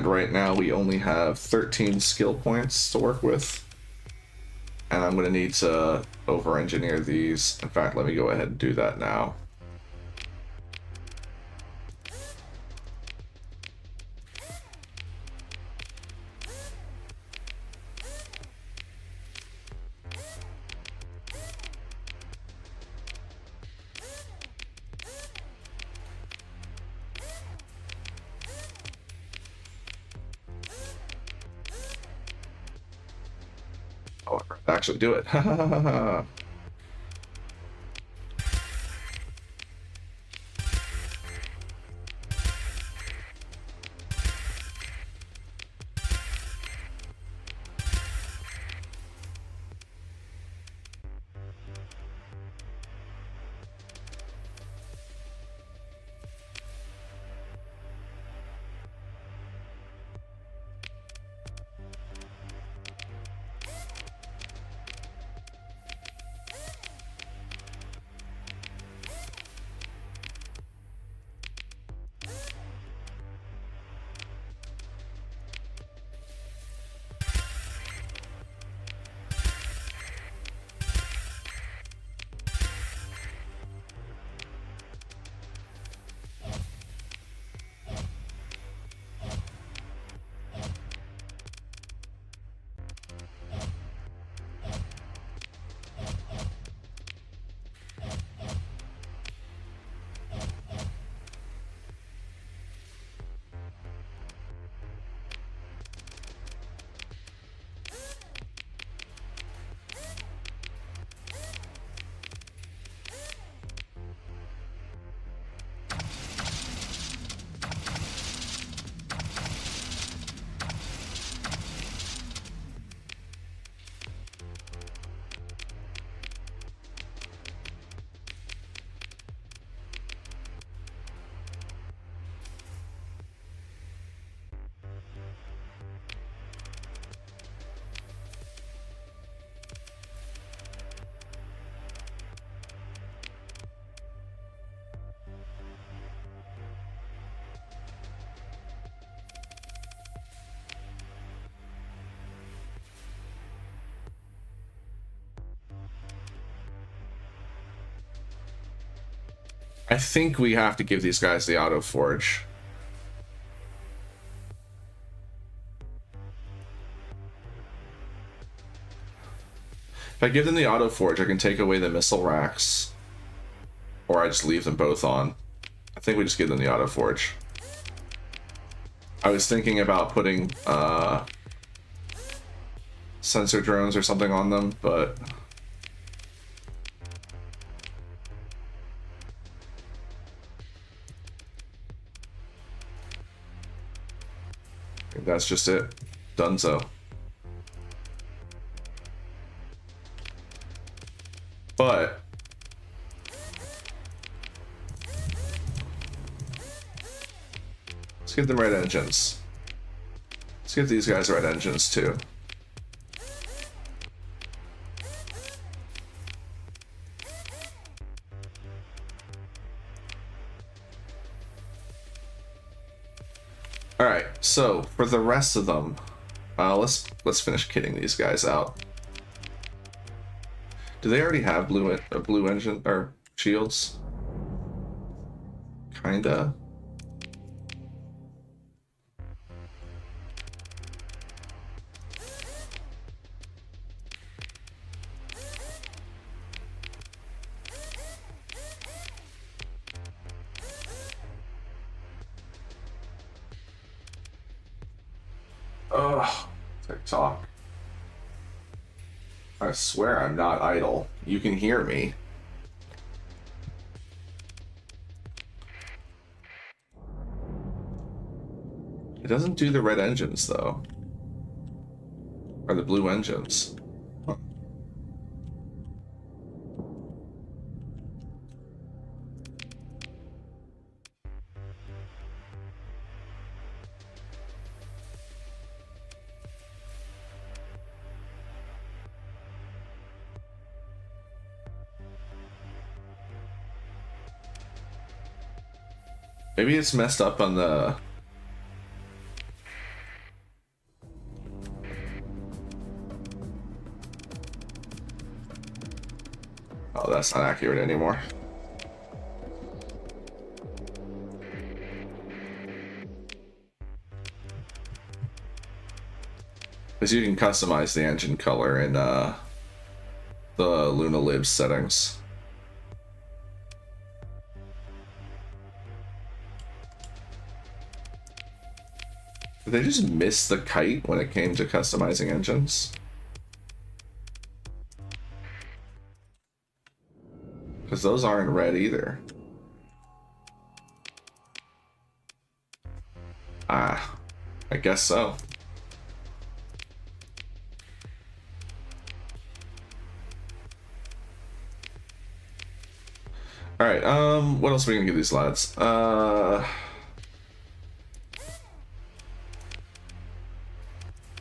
right now we only have 13 skill points to work with. And I'm gonna need to over-engineer these. In fact, let me go ahead and do that now. Actually do it. I think we have to give these guys the auto forge. If I give them the auto forge, I can take away the missile racks, or I just leave them both on. I think we just give them the auto forge. I was thinking about putting sensor drones or something on them, but I think that's just it. Donezo. But let's get them red engines. Let's get these guys red engines too. All right, so for the rest of them, let's finish kitting these guys out. Do they already have blue engine or shields? Kinda. Ugh, TikTok. I swear I'm not idle. You can hear me. It doesn't do the red engines, though. Or the blue engines. Huh. Maybe it's messed up on the... Oh, that's not accurate anymore. Because you can customize the engine color in the LUNALIB settings. Did they just miss the kite when it came to customizing engines? Because those aren't red either. Ah, I guess so. Alright, what else are we gonna give these lads?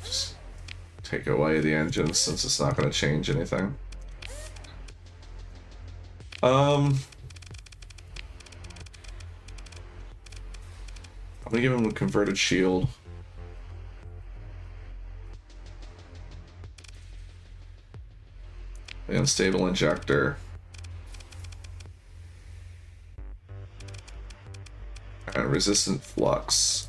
Just take away the engines since it's not gonna change anything. I'm gonna give him a converted shield. The unstable injector. And resistant flux.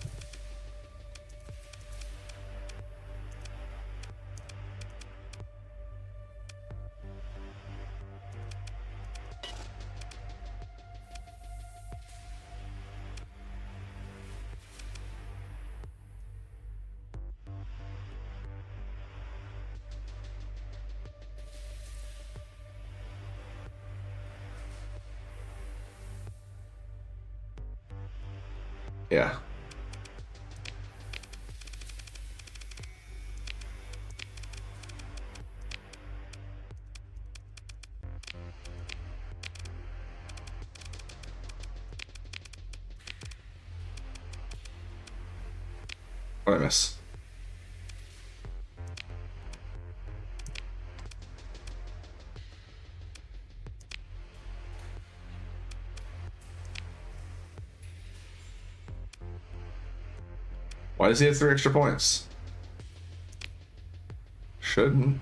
Yeah. What did I miss? Why does he have 3 extra points? Shouldn't.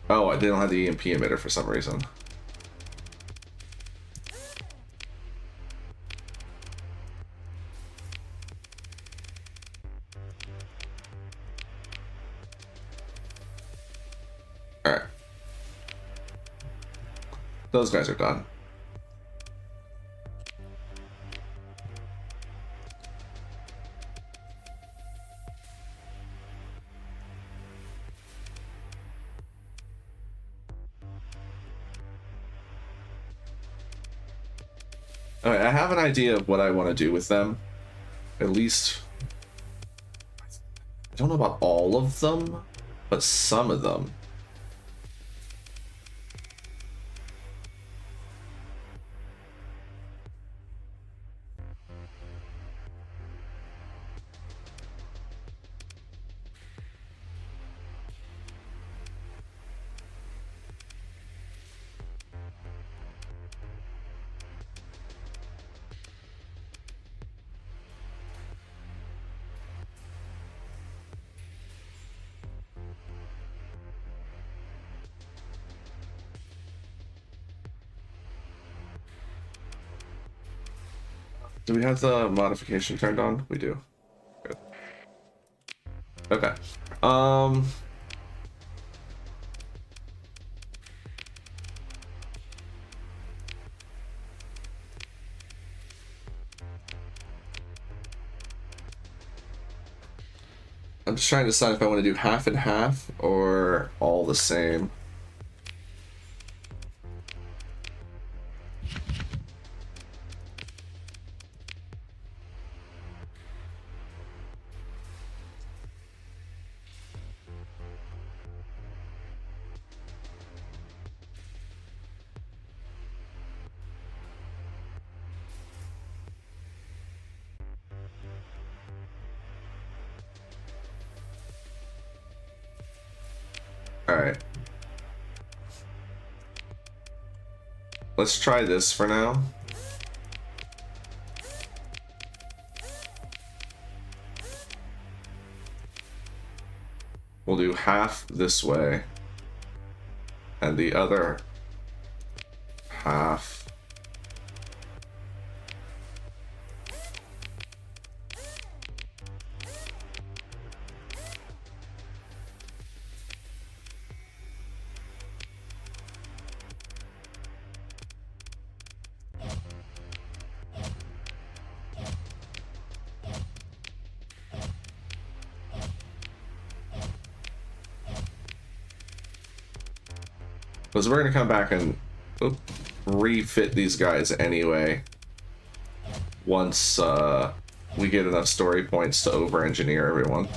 Oh, I didn't have the EMP emitter for some reason. Alright. Those guys are done. Alright, I have an idea of what I want to do with them. At least... I don't know about all of them, but some of them. Do we have the modification turned on? We do. Good. Okay. I'm just trying to decide if I want to do half and half or all the same. Alright. Let's try this for now. We'll do half this way and the other half. Because we're going to come back and refit these guys anyway once we get enough story points to over-engineer everyone.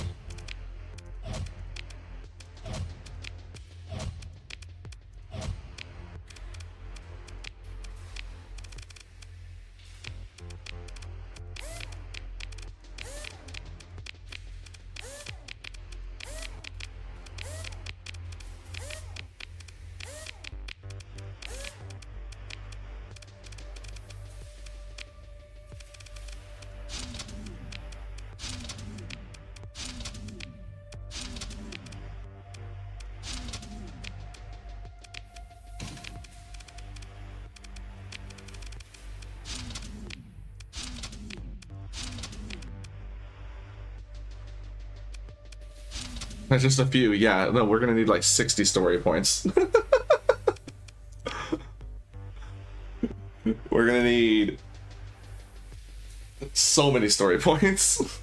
Just a few, yeah. No, we're gonna need like 60 story points. We're gonna need so many story points.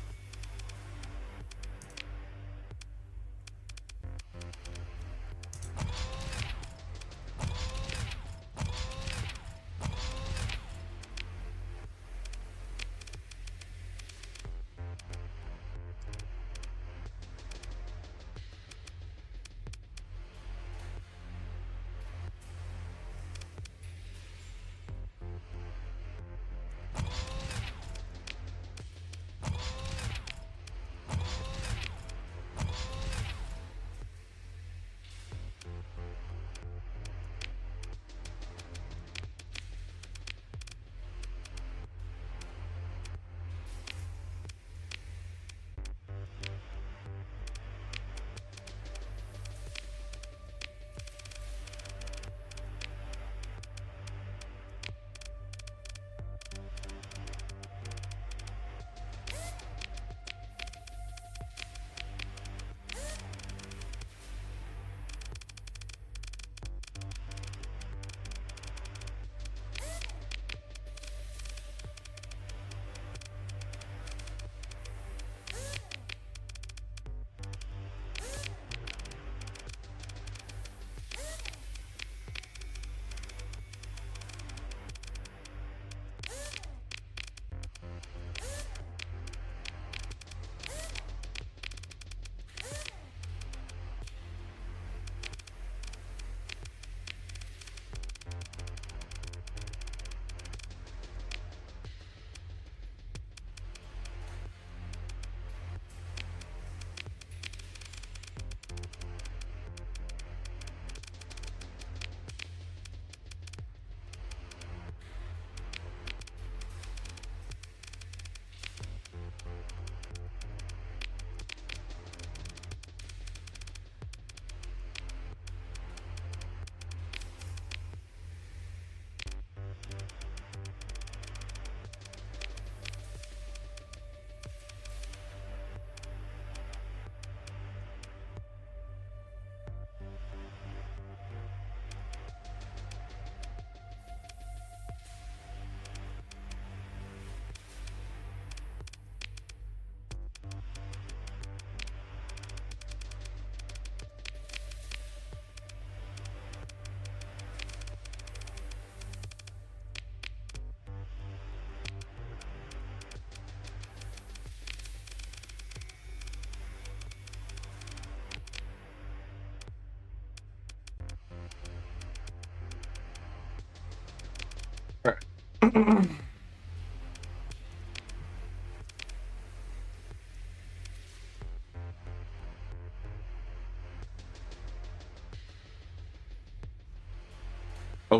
Oh,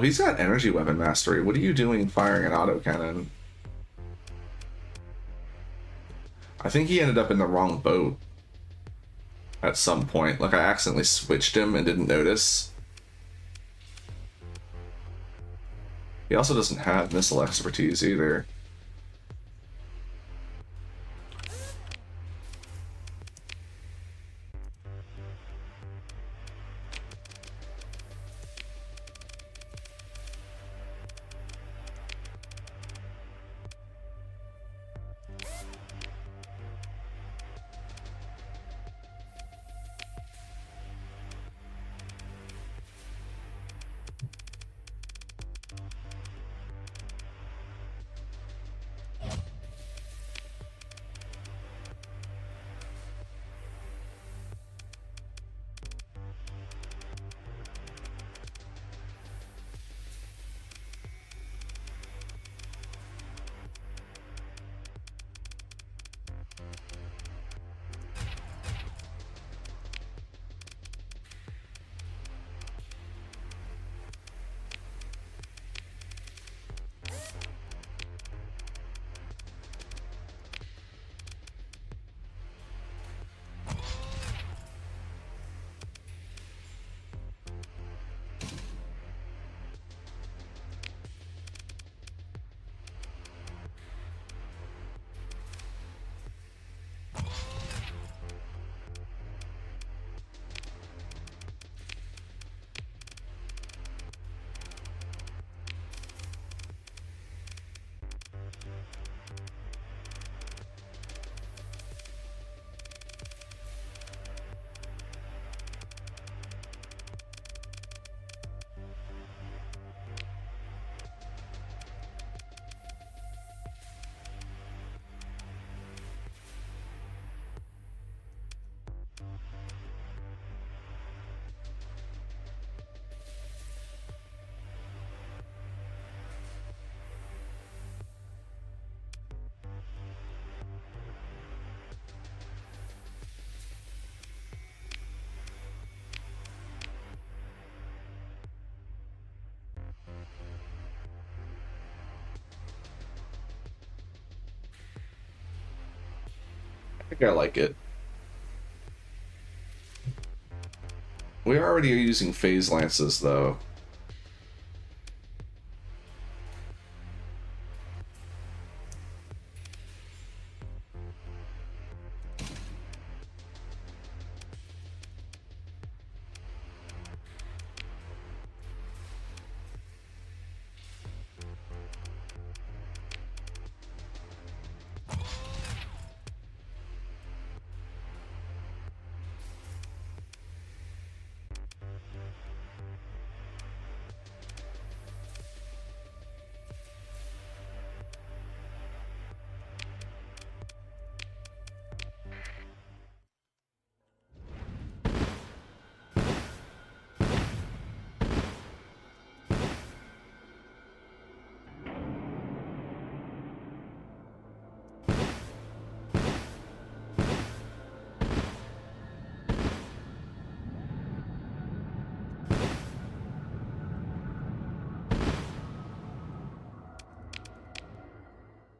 he's got energy weapon mastery. What are you doing firing an autocannon? I think he ended up in the wrong boat at some point. Like, I accidentally switched him and didn't notice. He also doesn't have missile expertise either. I think I like it. We already are using phase lances, though.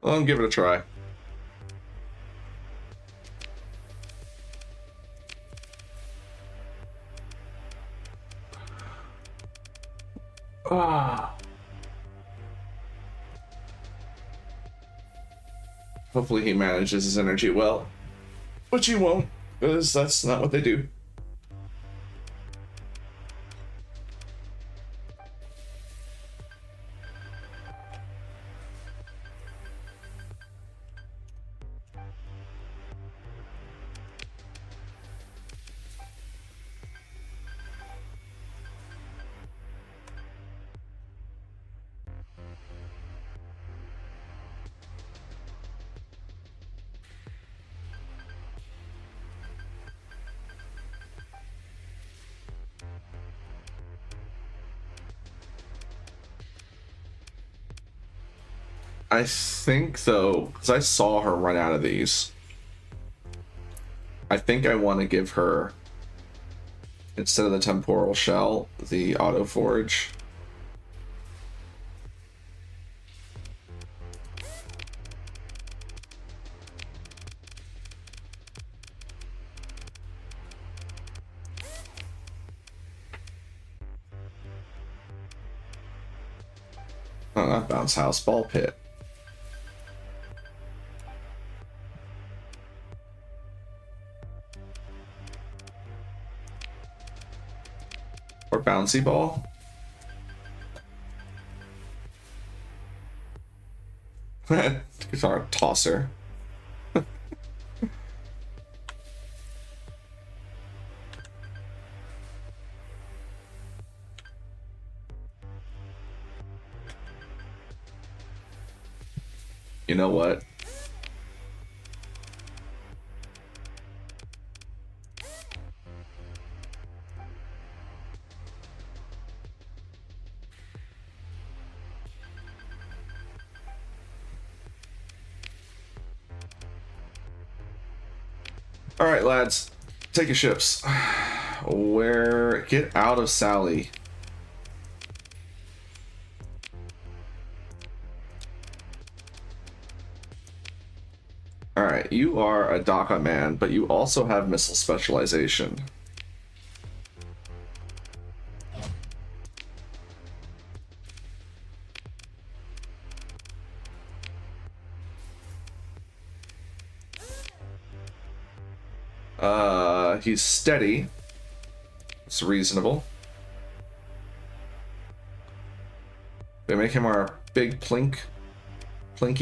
I'll give it a try. Hopefully he manages his energy well. Which he won't, because that's not what they do. I think though, because I saw her run out of these, I think I want to give her, instead of the temporal shell, the auto forge. Oh, that bounce house ball pit. Or bouncy ball. Guitar tosser. You know what? All right, lads, take your ships. Get out of Sally. All right, you are a DACA man, but you also have missile specialization. He's steady. It's reasonable. They make him our big plinky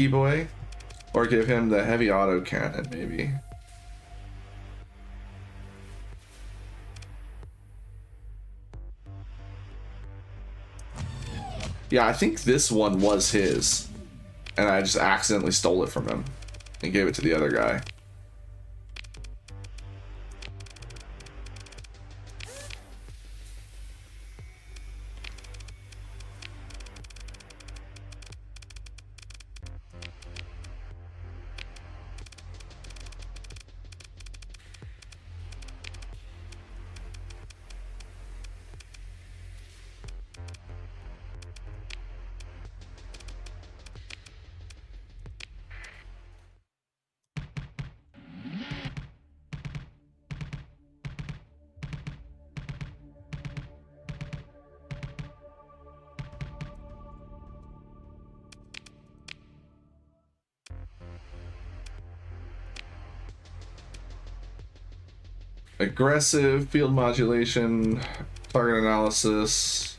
boy, or give him the heavy auto cannon, maybe. Yeah, I think this one was his, and I just accidentally stole it from him and gave it to the other guy. Aggressive, field modulation, target analysis.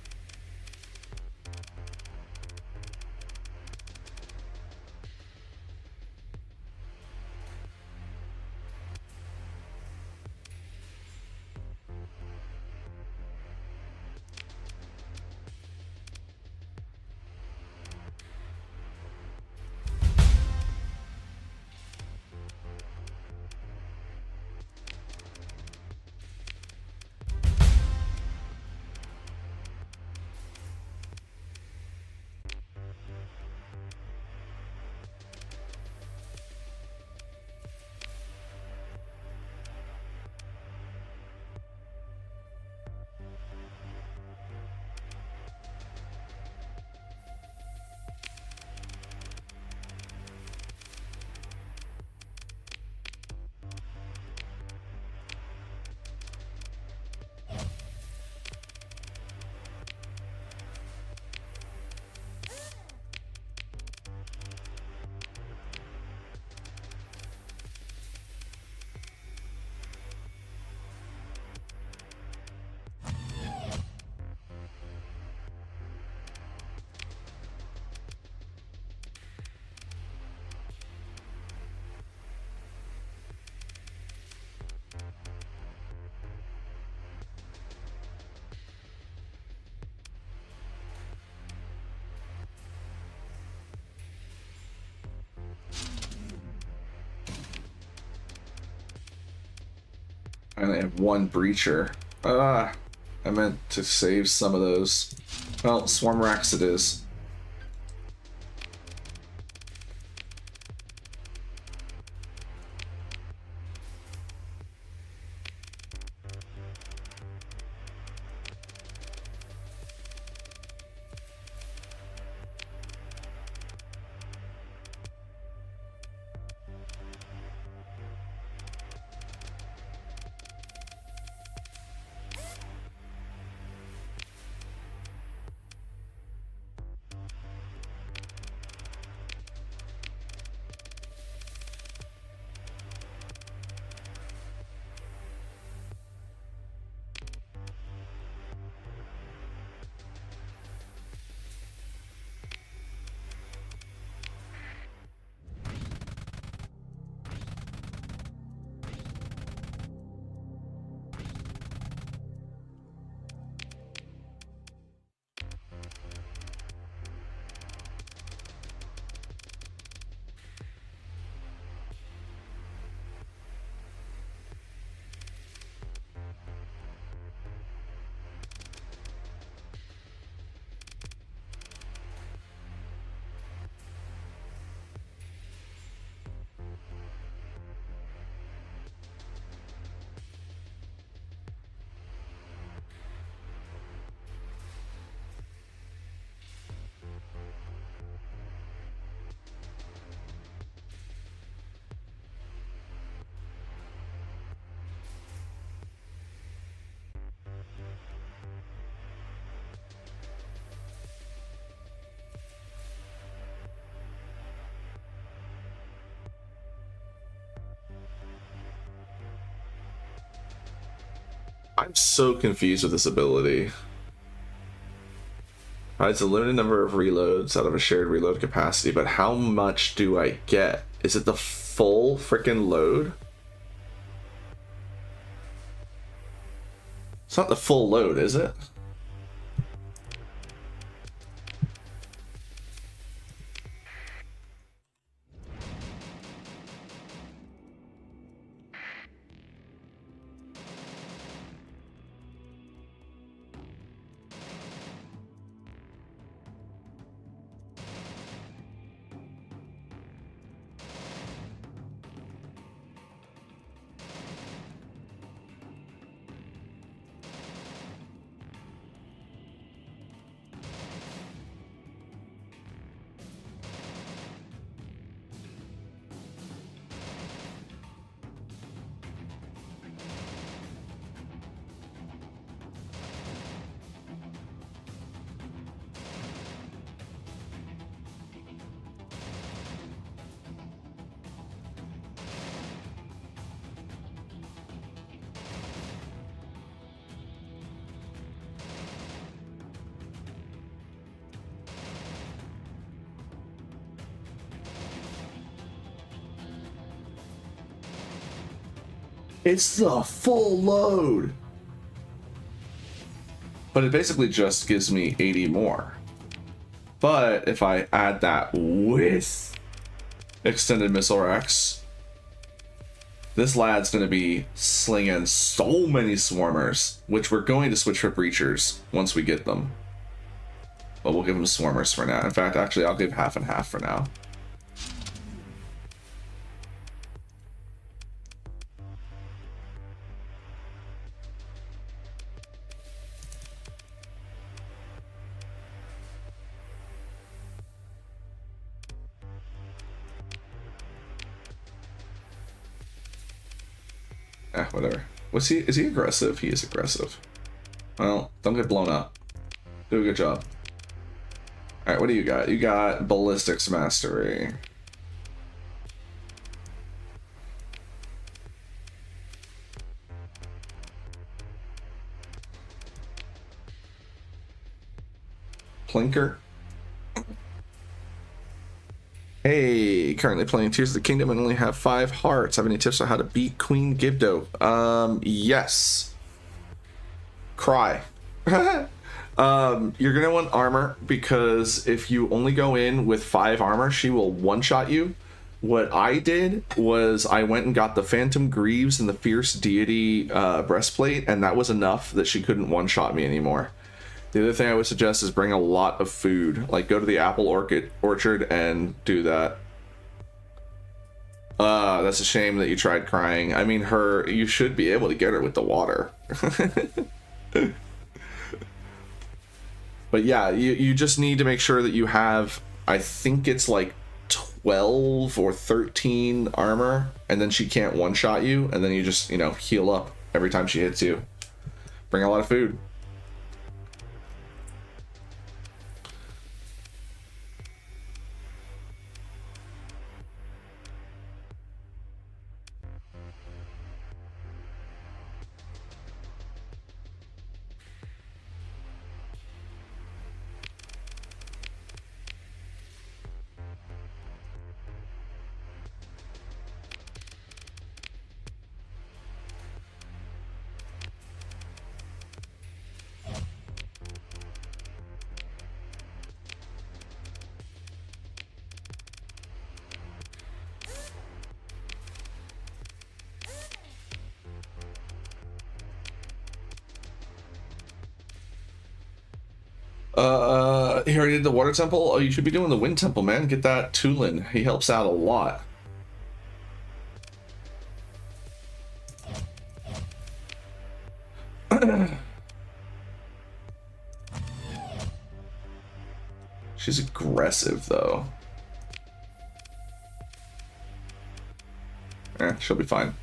I only have one breacher. Ah, I meant to save some of those. Well, swarm racks it is. I'm so confused with this ability. It's a limited number of reloads out of a shared reload capacity, but how much do I get? Is it the full freaking load? It's not the full load, is it? It's the full load. But it basically just gives me 80 more. But if I add that with extended missile racks, this lad's going to be slinging so many swarmers, which we're going to switch for breachers once we get them. But we'll give them swarmers for now. In fact, actually, I'll give half and half for now. Whatever. Is he aggressive? He is aggressive. Well, don't get blown up. Do a good job. Alright, what do you got? You got ballistics mastery. Plinker. Hey, currently playing Tears of the Kingdom and only have 5 hearts. Have any tips on how to beat Queen Gibdo? Yes. Cry. You're gonna want armor, because if you only go in with 5 armor, she will one-shot you. What I did was I went and got the Phantom Greaves and the Fierce Deity breastplate, and that was enough that she couldn't one-shot me anymore. The other thing I would suggest is bring a lot of food. Like, go to the apple orchard and do that. That's a shame that you tried crying. I mean, you should be able to get her with the water. But yeah, you just need to make sure that you have, I think it's like 12 or 13 armor, and then she can't one-shot you, and then you just, heal up every time she hits you. Bring a lot of food. He already did the water temple. Oh, you should be doing the wind temple, man. Get that Tulin. He helps out a lot. She's aggressive, though. She'll be fine.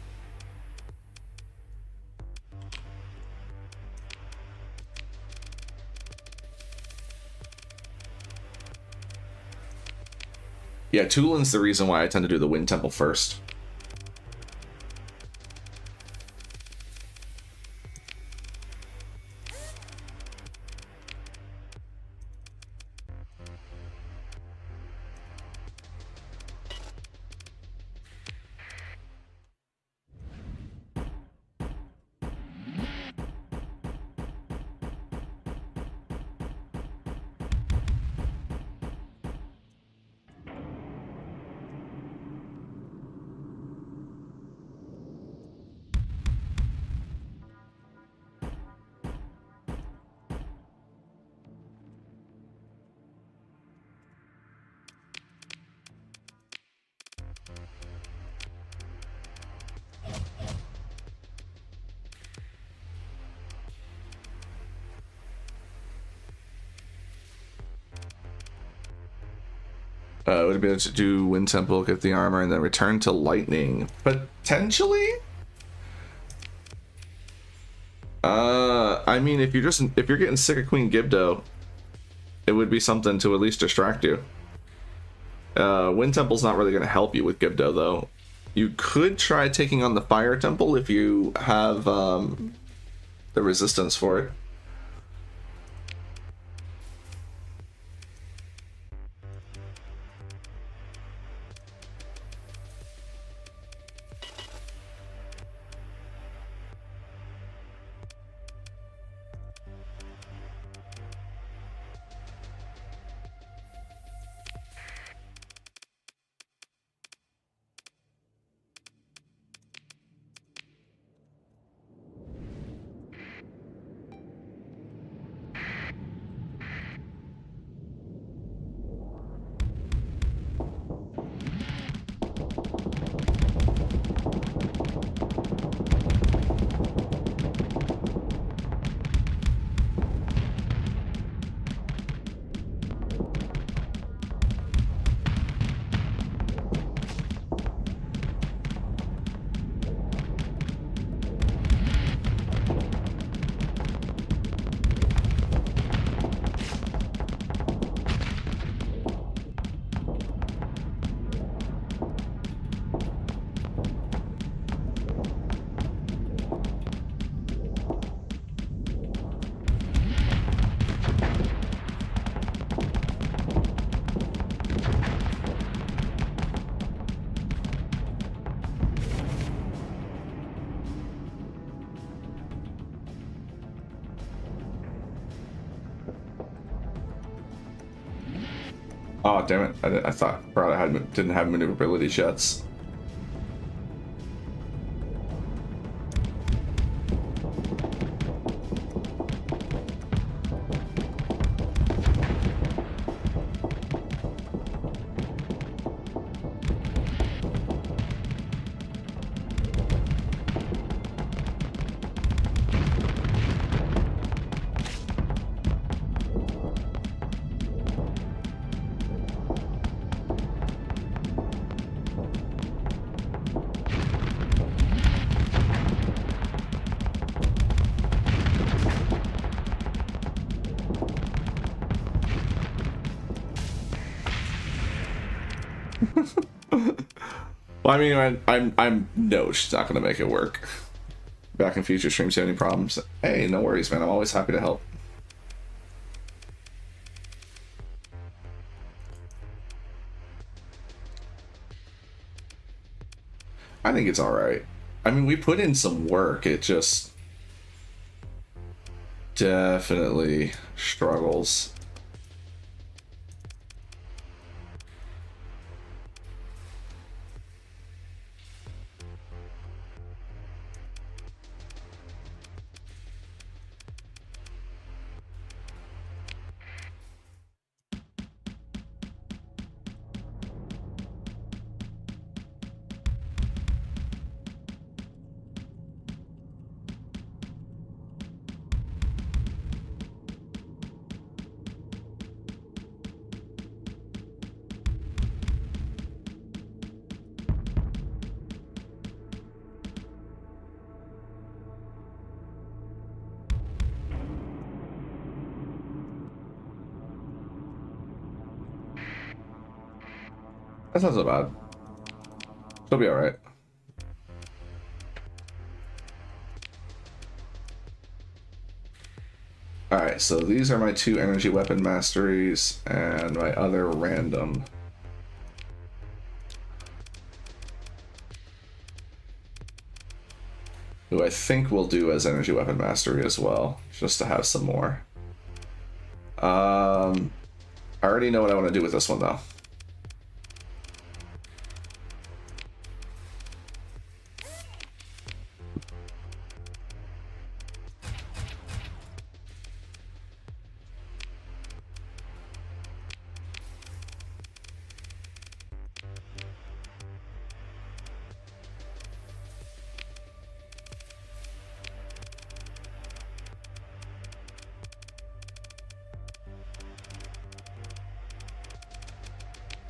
Yeah, Tulin's the reason why I tend to do the Wind Temple first. Would be able to do Wind Temple, get the armor, and then return to Lightning. Potentially? I mean, if you're getting sick of Queen Gibdo, it would be something to at least distract you. Wind Temple's not really going to help you with Gibdo, though. You could try taking on the Fire Temple if you have the resistance for it. Oh, damn it. I thought I didn't have maneuverability jets. Well, I mean, I'm no, she's not gonna make it work. Back in future streams, you have any problems? Hey, no worries, man. I'm always happy to help. I think it's all right. I mean, we put in some work. It just definitely struggles. That's not so bad. She'll be alright. Alright, so these are my 2 energy weapon masteries and my other random. Who I think we'll do as energy weapon mastery as well, just to have some more. I already know what I want to do with this one though.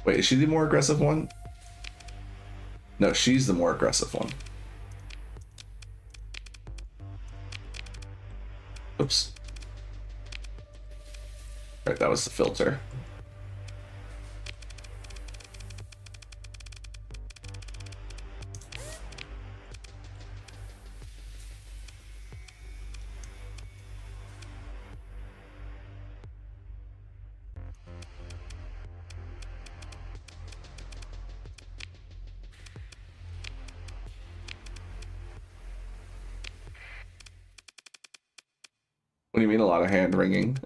Wait, is she the more aggressive one? No, she's the more aggressive one. Oops. Right, that was the filter. What do you mean a lot of hand wringing?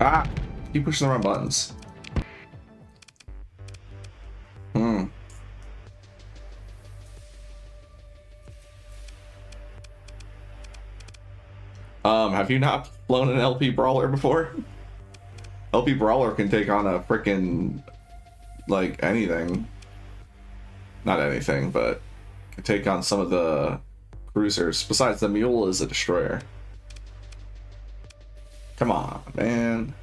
Ah! You push the wrong buttons. Have you not flown an LP Brawler before? LP Brawler can take on a frickin' like anything. Not anything, but can take on some of the cruisers. Besides, the Mule is a destroyer. Come on, man.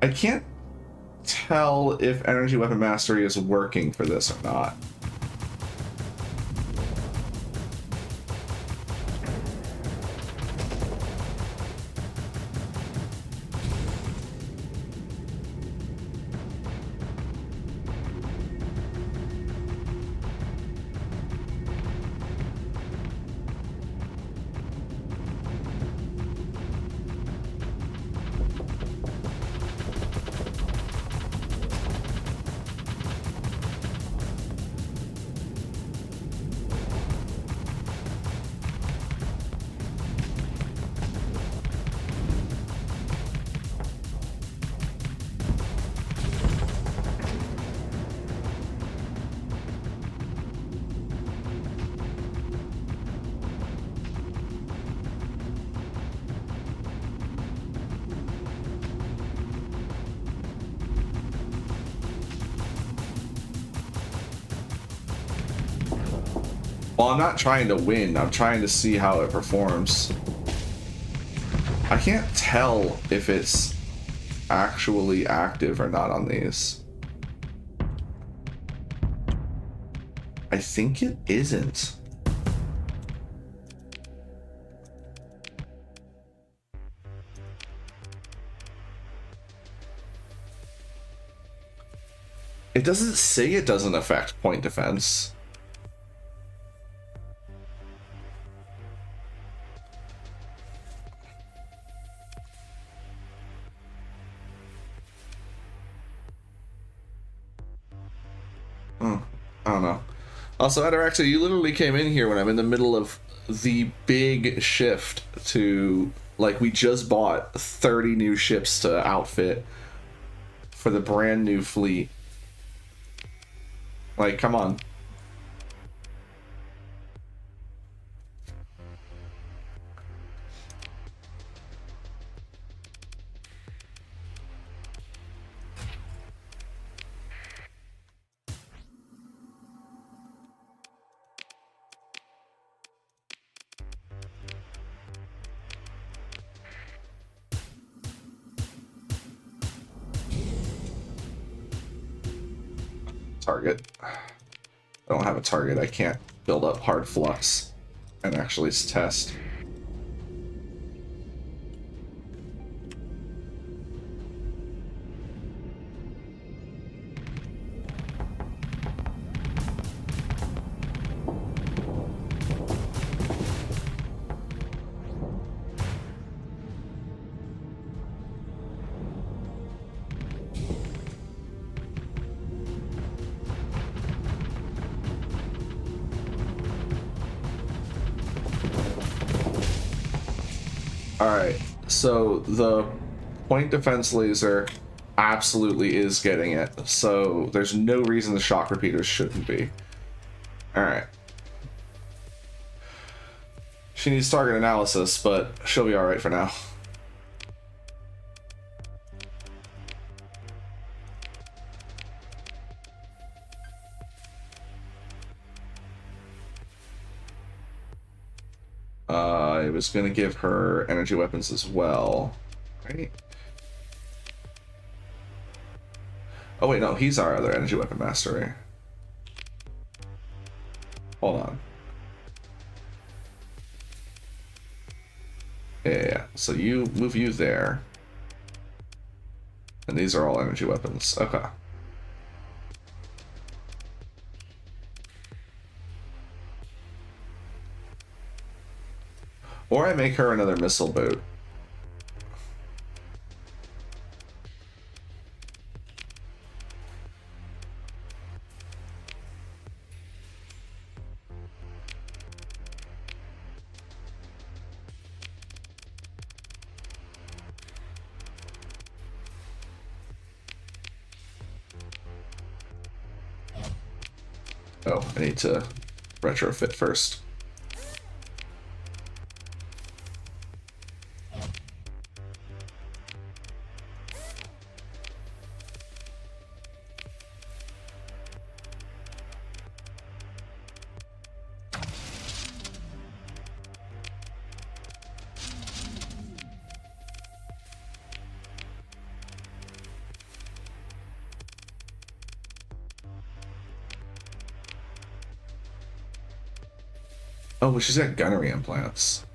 I can't tell if Energy Weapon Mastery is working for this or not. Well, I'm not trying to win. I'm trying to see how it performs. I can't tell if it's actually active or not on these. I think it isn't. It doesn't say it doesn't affect point defense. I don't know. Also, Ataraxa, you literally came in here when I'm in the middle of the big shift to, like, we just bought 30 new ships to outfit for the brand new fleet. Like, come on. Target. I don't have a target. I can't build up hard flux and actually test. Alright, so the point defense laser absolutely is getting it, so there's no reason the shock repeaters shouldn't be. Alright. She needs target analysis, but she'll be alright for now. I was going to give her energy weapons as well, right? Oh wait, no, he's our other energy weapon master. Hold on. Yeah, so you move you there. And these are all energy weapons. Okay. Or I make her another missile boat. Oh, I need to retrofit first. Oh, well, she's got gunnery implants.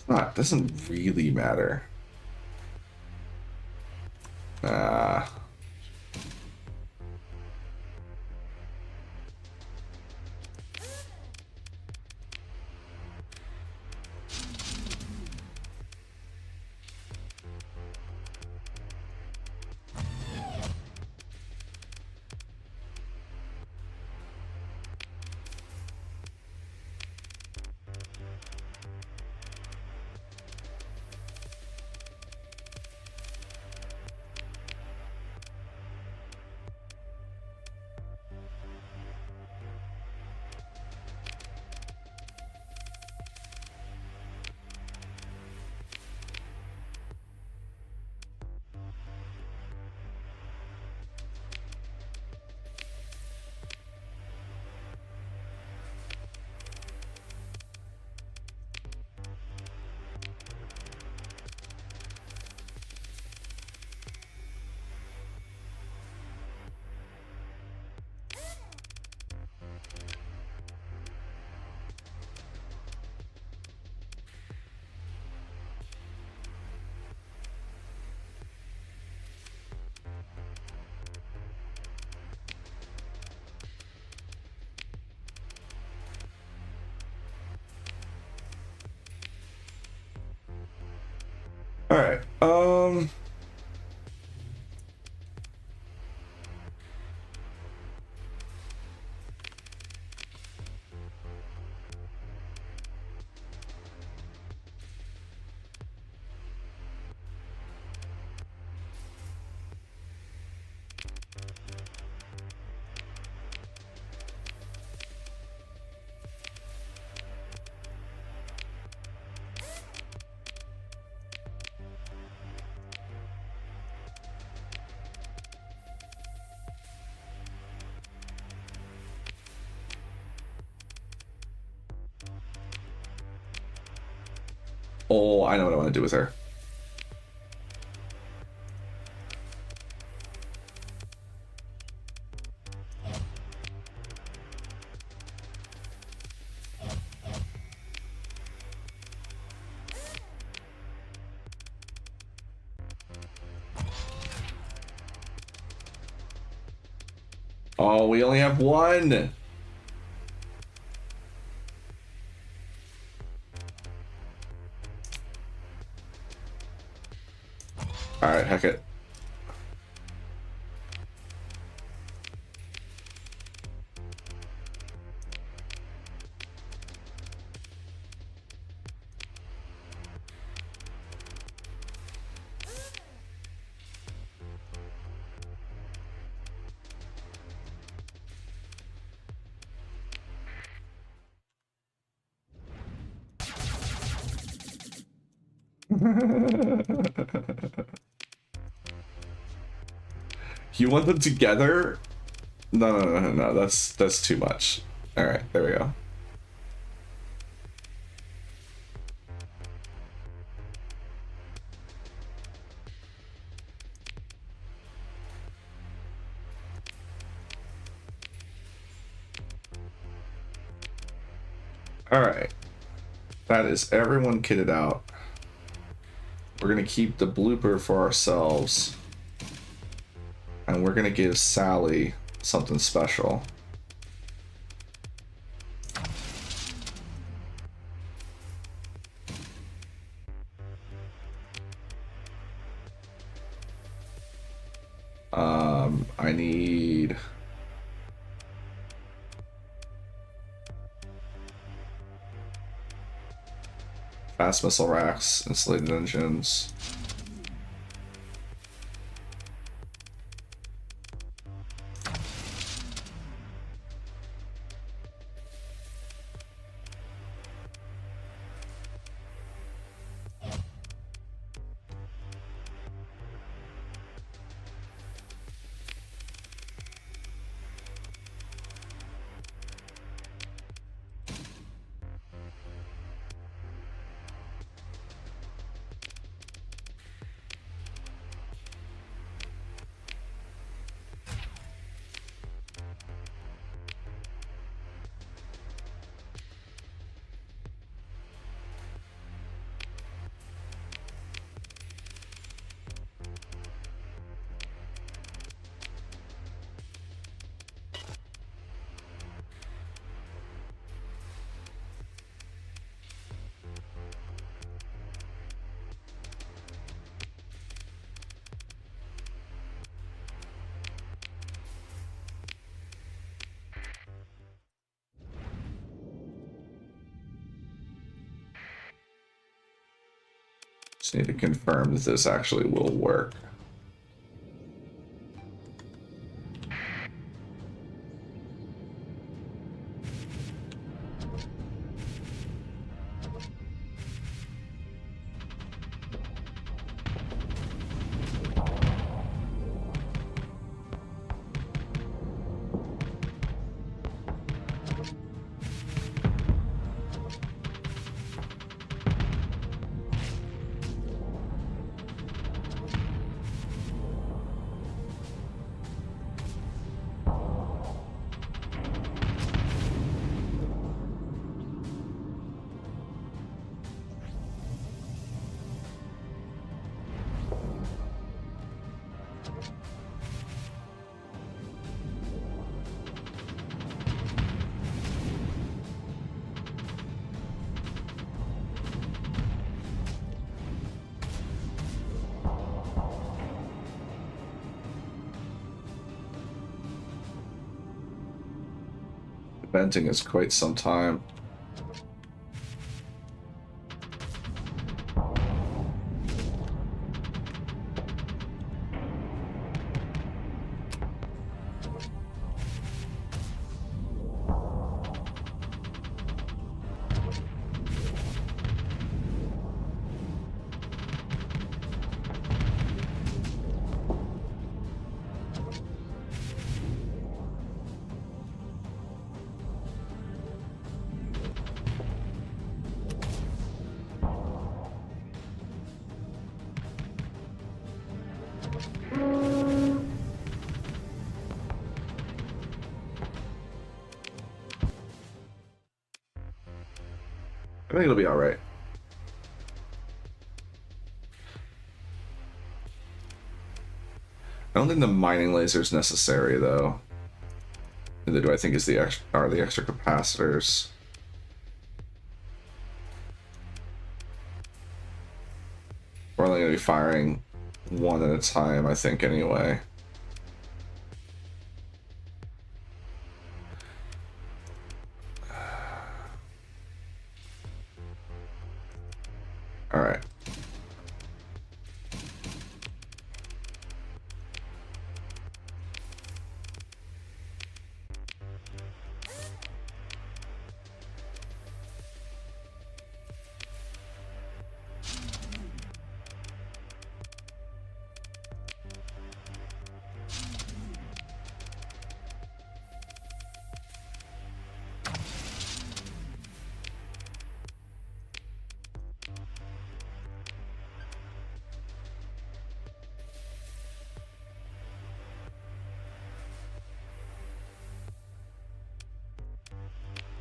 Not, doesn't really matter. All right. Oh, I know what I want to do with her. Oh, we only have one. All right, heck it. You want them together? No. That's too much. All right, there we go. All right. That is everyone kitted out. We're going to keep the blooper for ourselves. And we're going to give Sally something special. I need... fast missile racks, insulated engines. Just need to confirm that this actually will work. venting is quite some time. I think it'll be all right. I don't think the mining laser is necessary, though. Neither do I think is the extra capacitors. We're only going to be firing one at a time, I think, anyway. All right.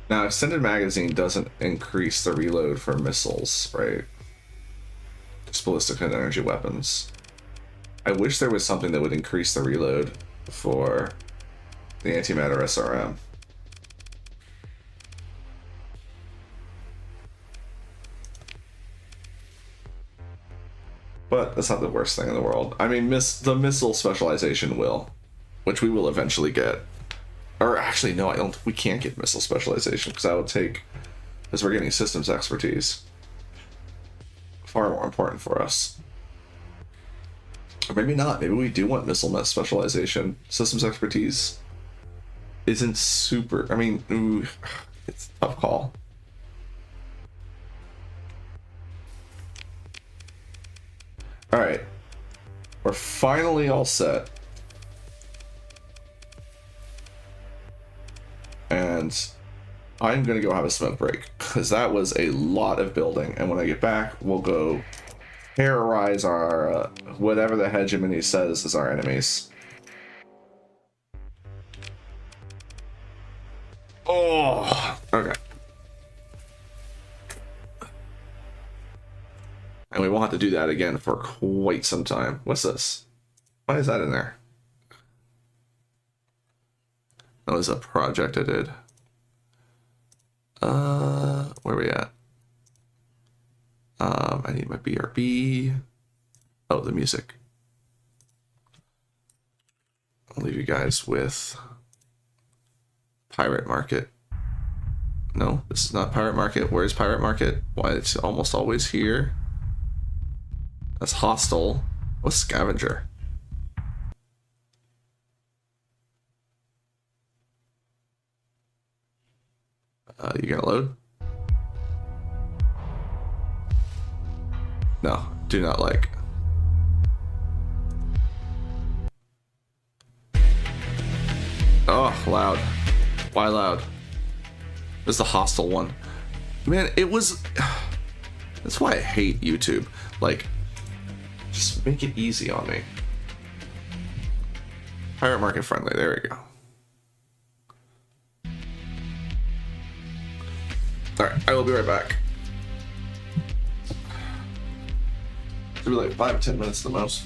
Now, extended magazine doesn't increase the reload for missiles, right? Just ballistic and energy weapons. I wish there was something that would increase the reload for the antimatter SRM. But that's not the worst thing in the world. I mean, the missile specialization will, which we will eventually get. Or actually, no, I don't. We can't get missile specialization because that would take, because we're getting systems expertise. Far more important for us. Or maybe not. Maybe we do want missile specialization. Systems expertise isn't super. I mean, ooh, it's a tough call. All right, we're finally all set. And I'm gonna go have a smoke break because that was a lot of building, and when I get back we'll go terrorize our whatever the hegemony says is our enemies. Oh, okay. And we won't have to do that again for quite some time. What's this? Why is that in there? That was a project I did. Where are we at? I need my BRB. Oh, the music. I'll leave you guys with Pirate Market. No, this is not Pirate Market. Where's Pirate Market? Why, it's almost always here. That's Hostile. What's Scavenger? You gonna load? No, do not like. Oh, loud. Why loud? This is the Hostile one. Man, it was... That's why I hate YouTube. Like, just make it easy on me. Pirate Market friendly, there we go. Alright, I will be right back. It'll be like 5 or 10 minutes at the most.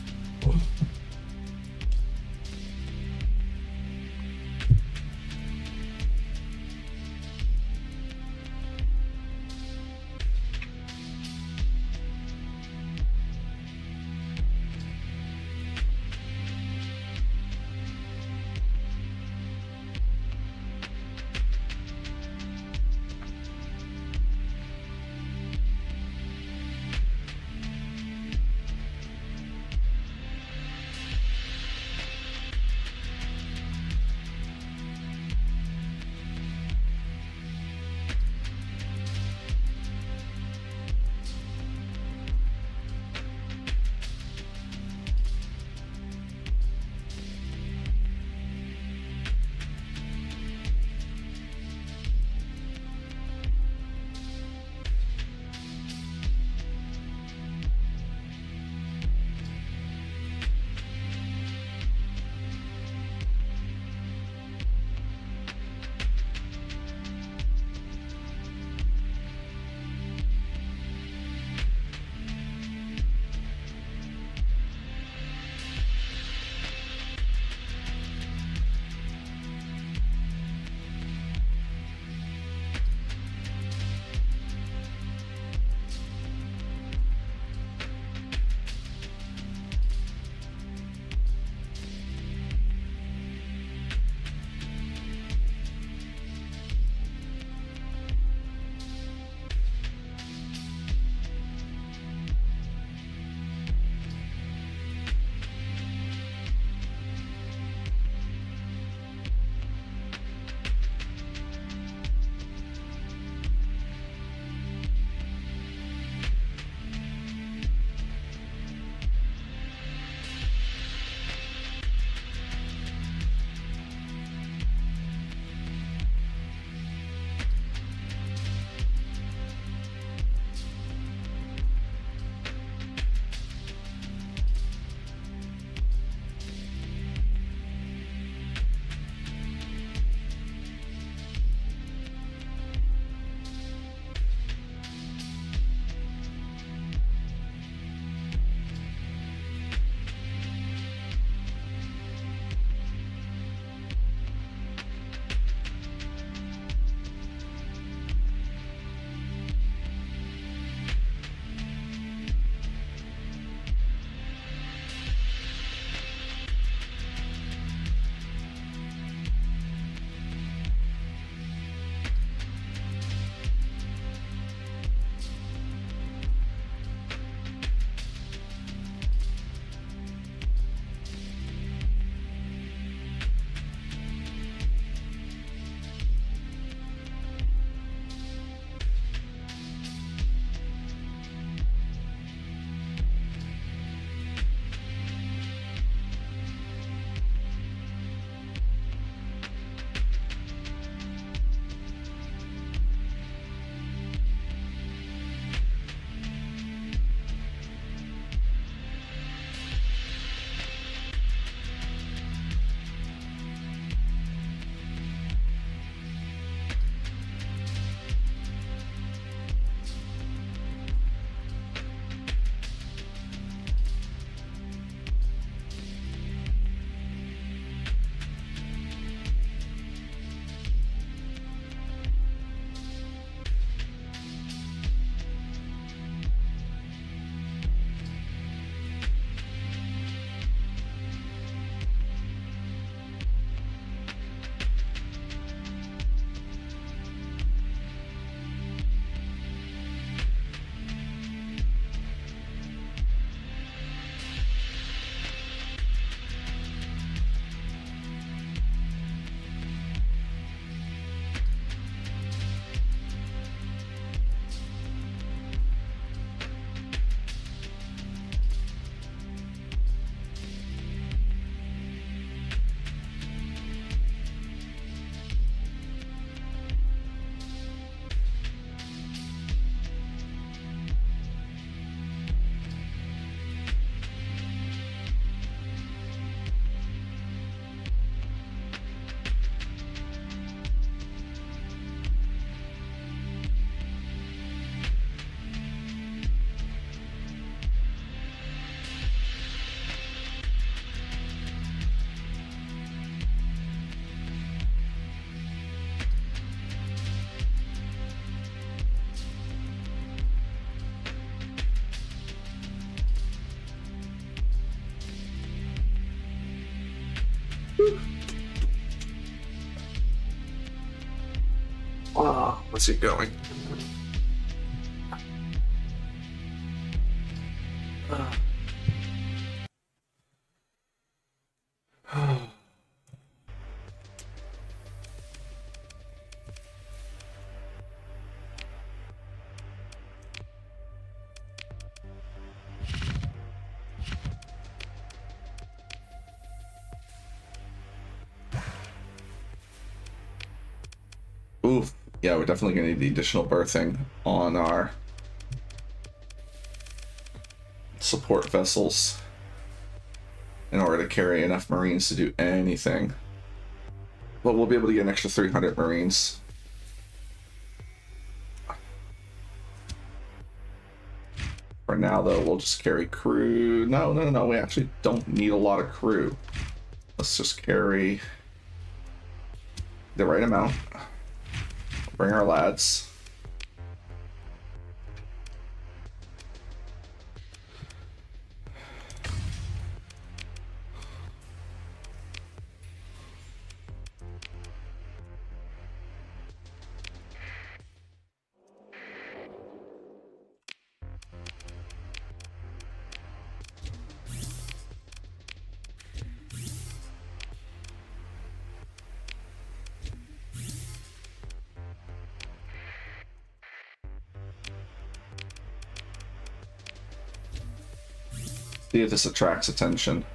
Let's get going. Oof. Yeah, we're definitely going to need the additional berthing on our support vessels in order to carry enough Marines to do anything. But we'll be able to get an extra 300 Marines. For now, though, we'll just carry crew. No, we actually don't need a lot of crew. Let's just carry the right amount. Bring our lads. See if this attracts attention.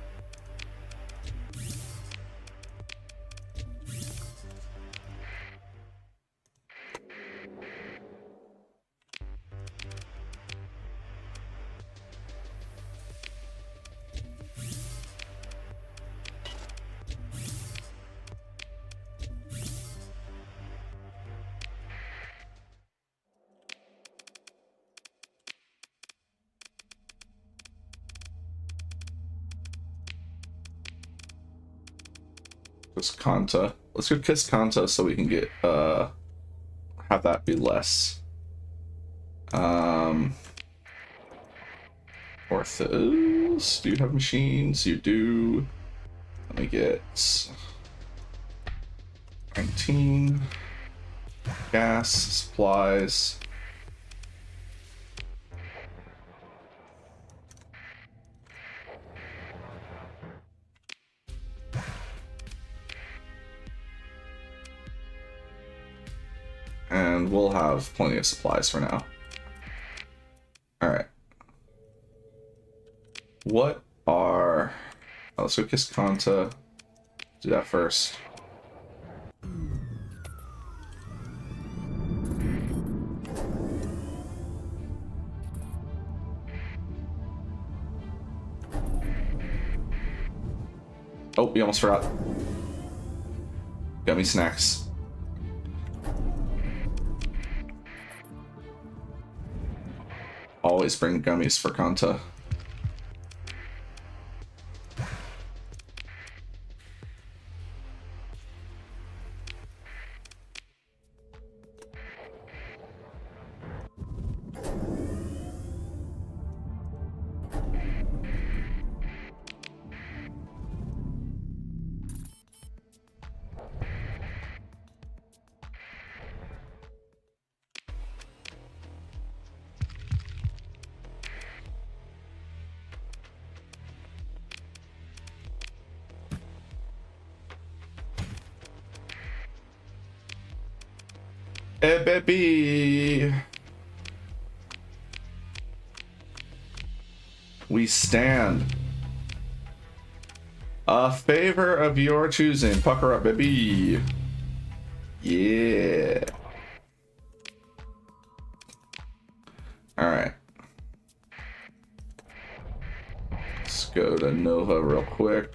Just Kanta. Let's go kiss Kanta so we can get have that be less. Orthos, do you have machines? You do. Let me get 19 gas supplies. And we'll have plenty of supplies for now. Alright. What are... Oh, let's go kiss Kanta. Do that first. Oh, we almost forgot. Got me snacks. Always bring gummies for Kanta. Hey, baby! We stand. A favor of your choosing. Pucker up, baby. Yeah. Alright. Let's go to Nova real quick.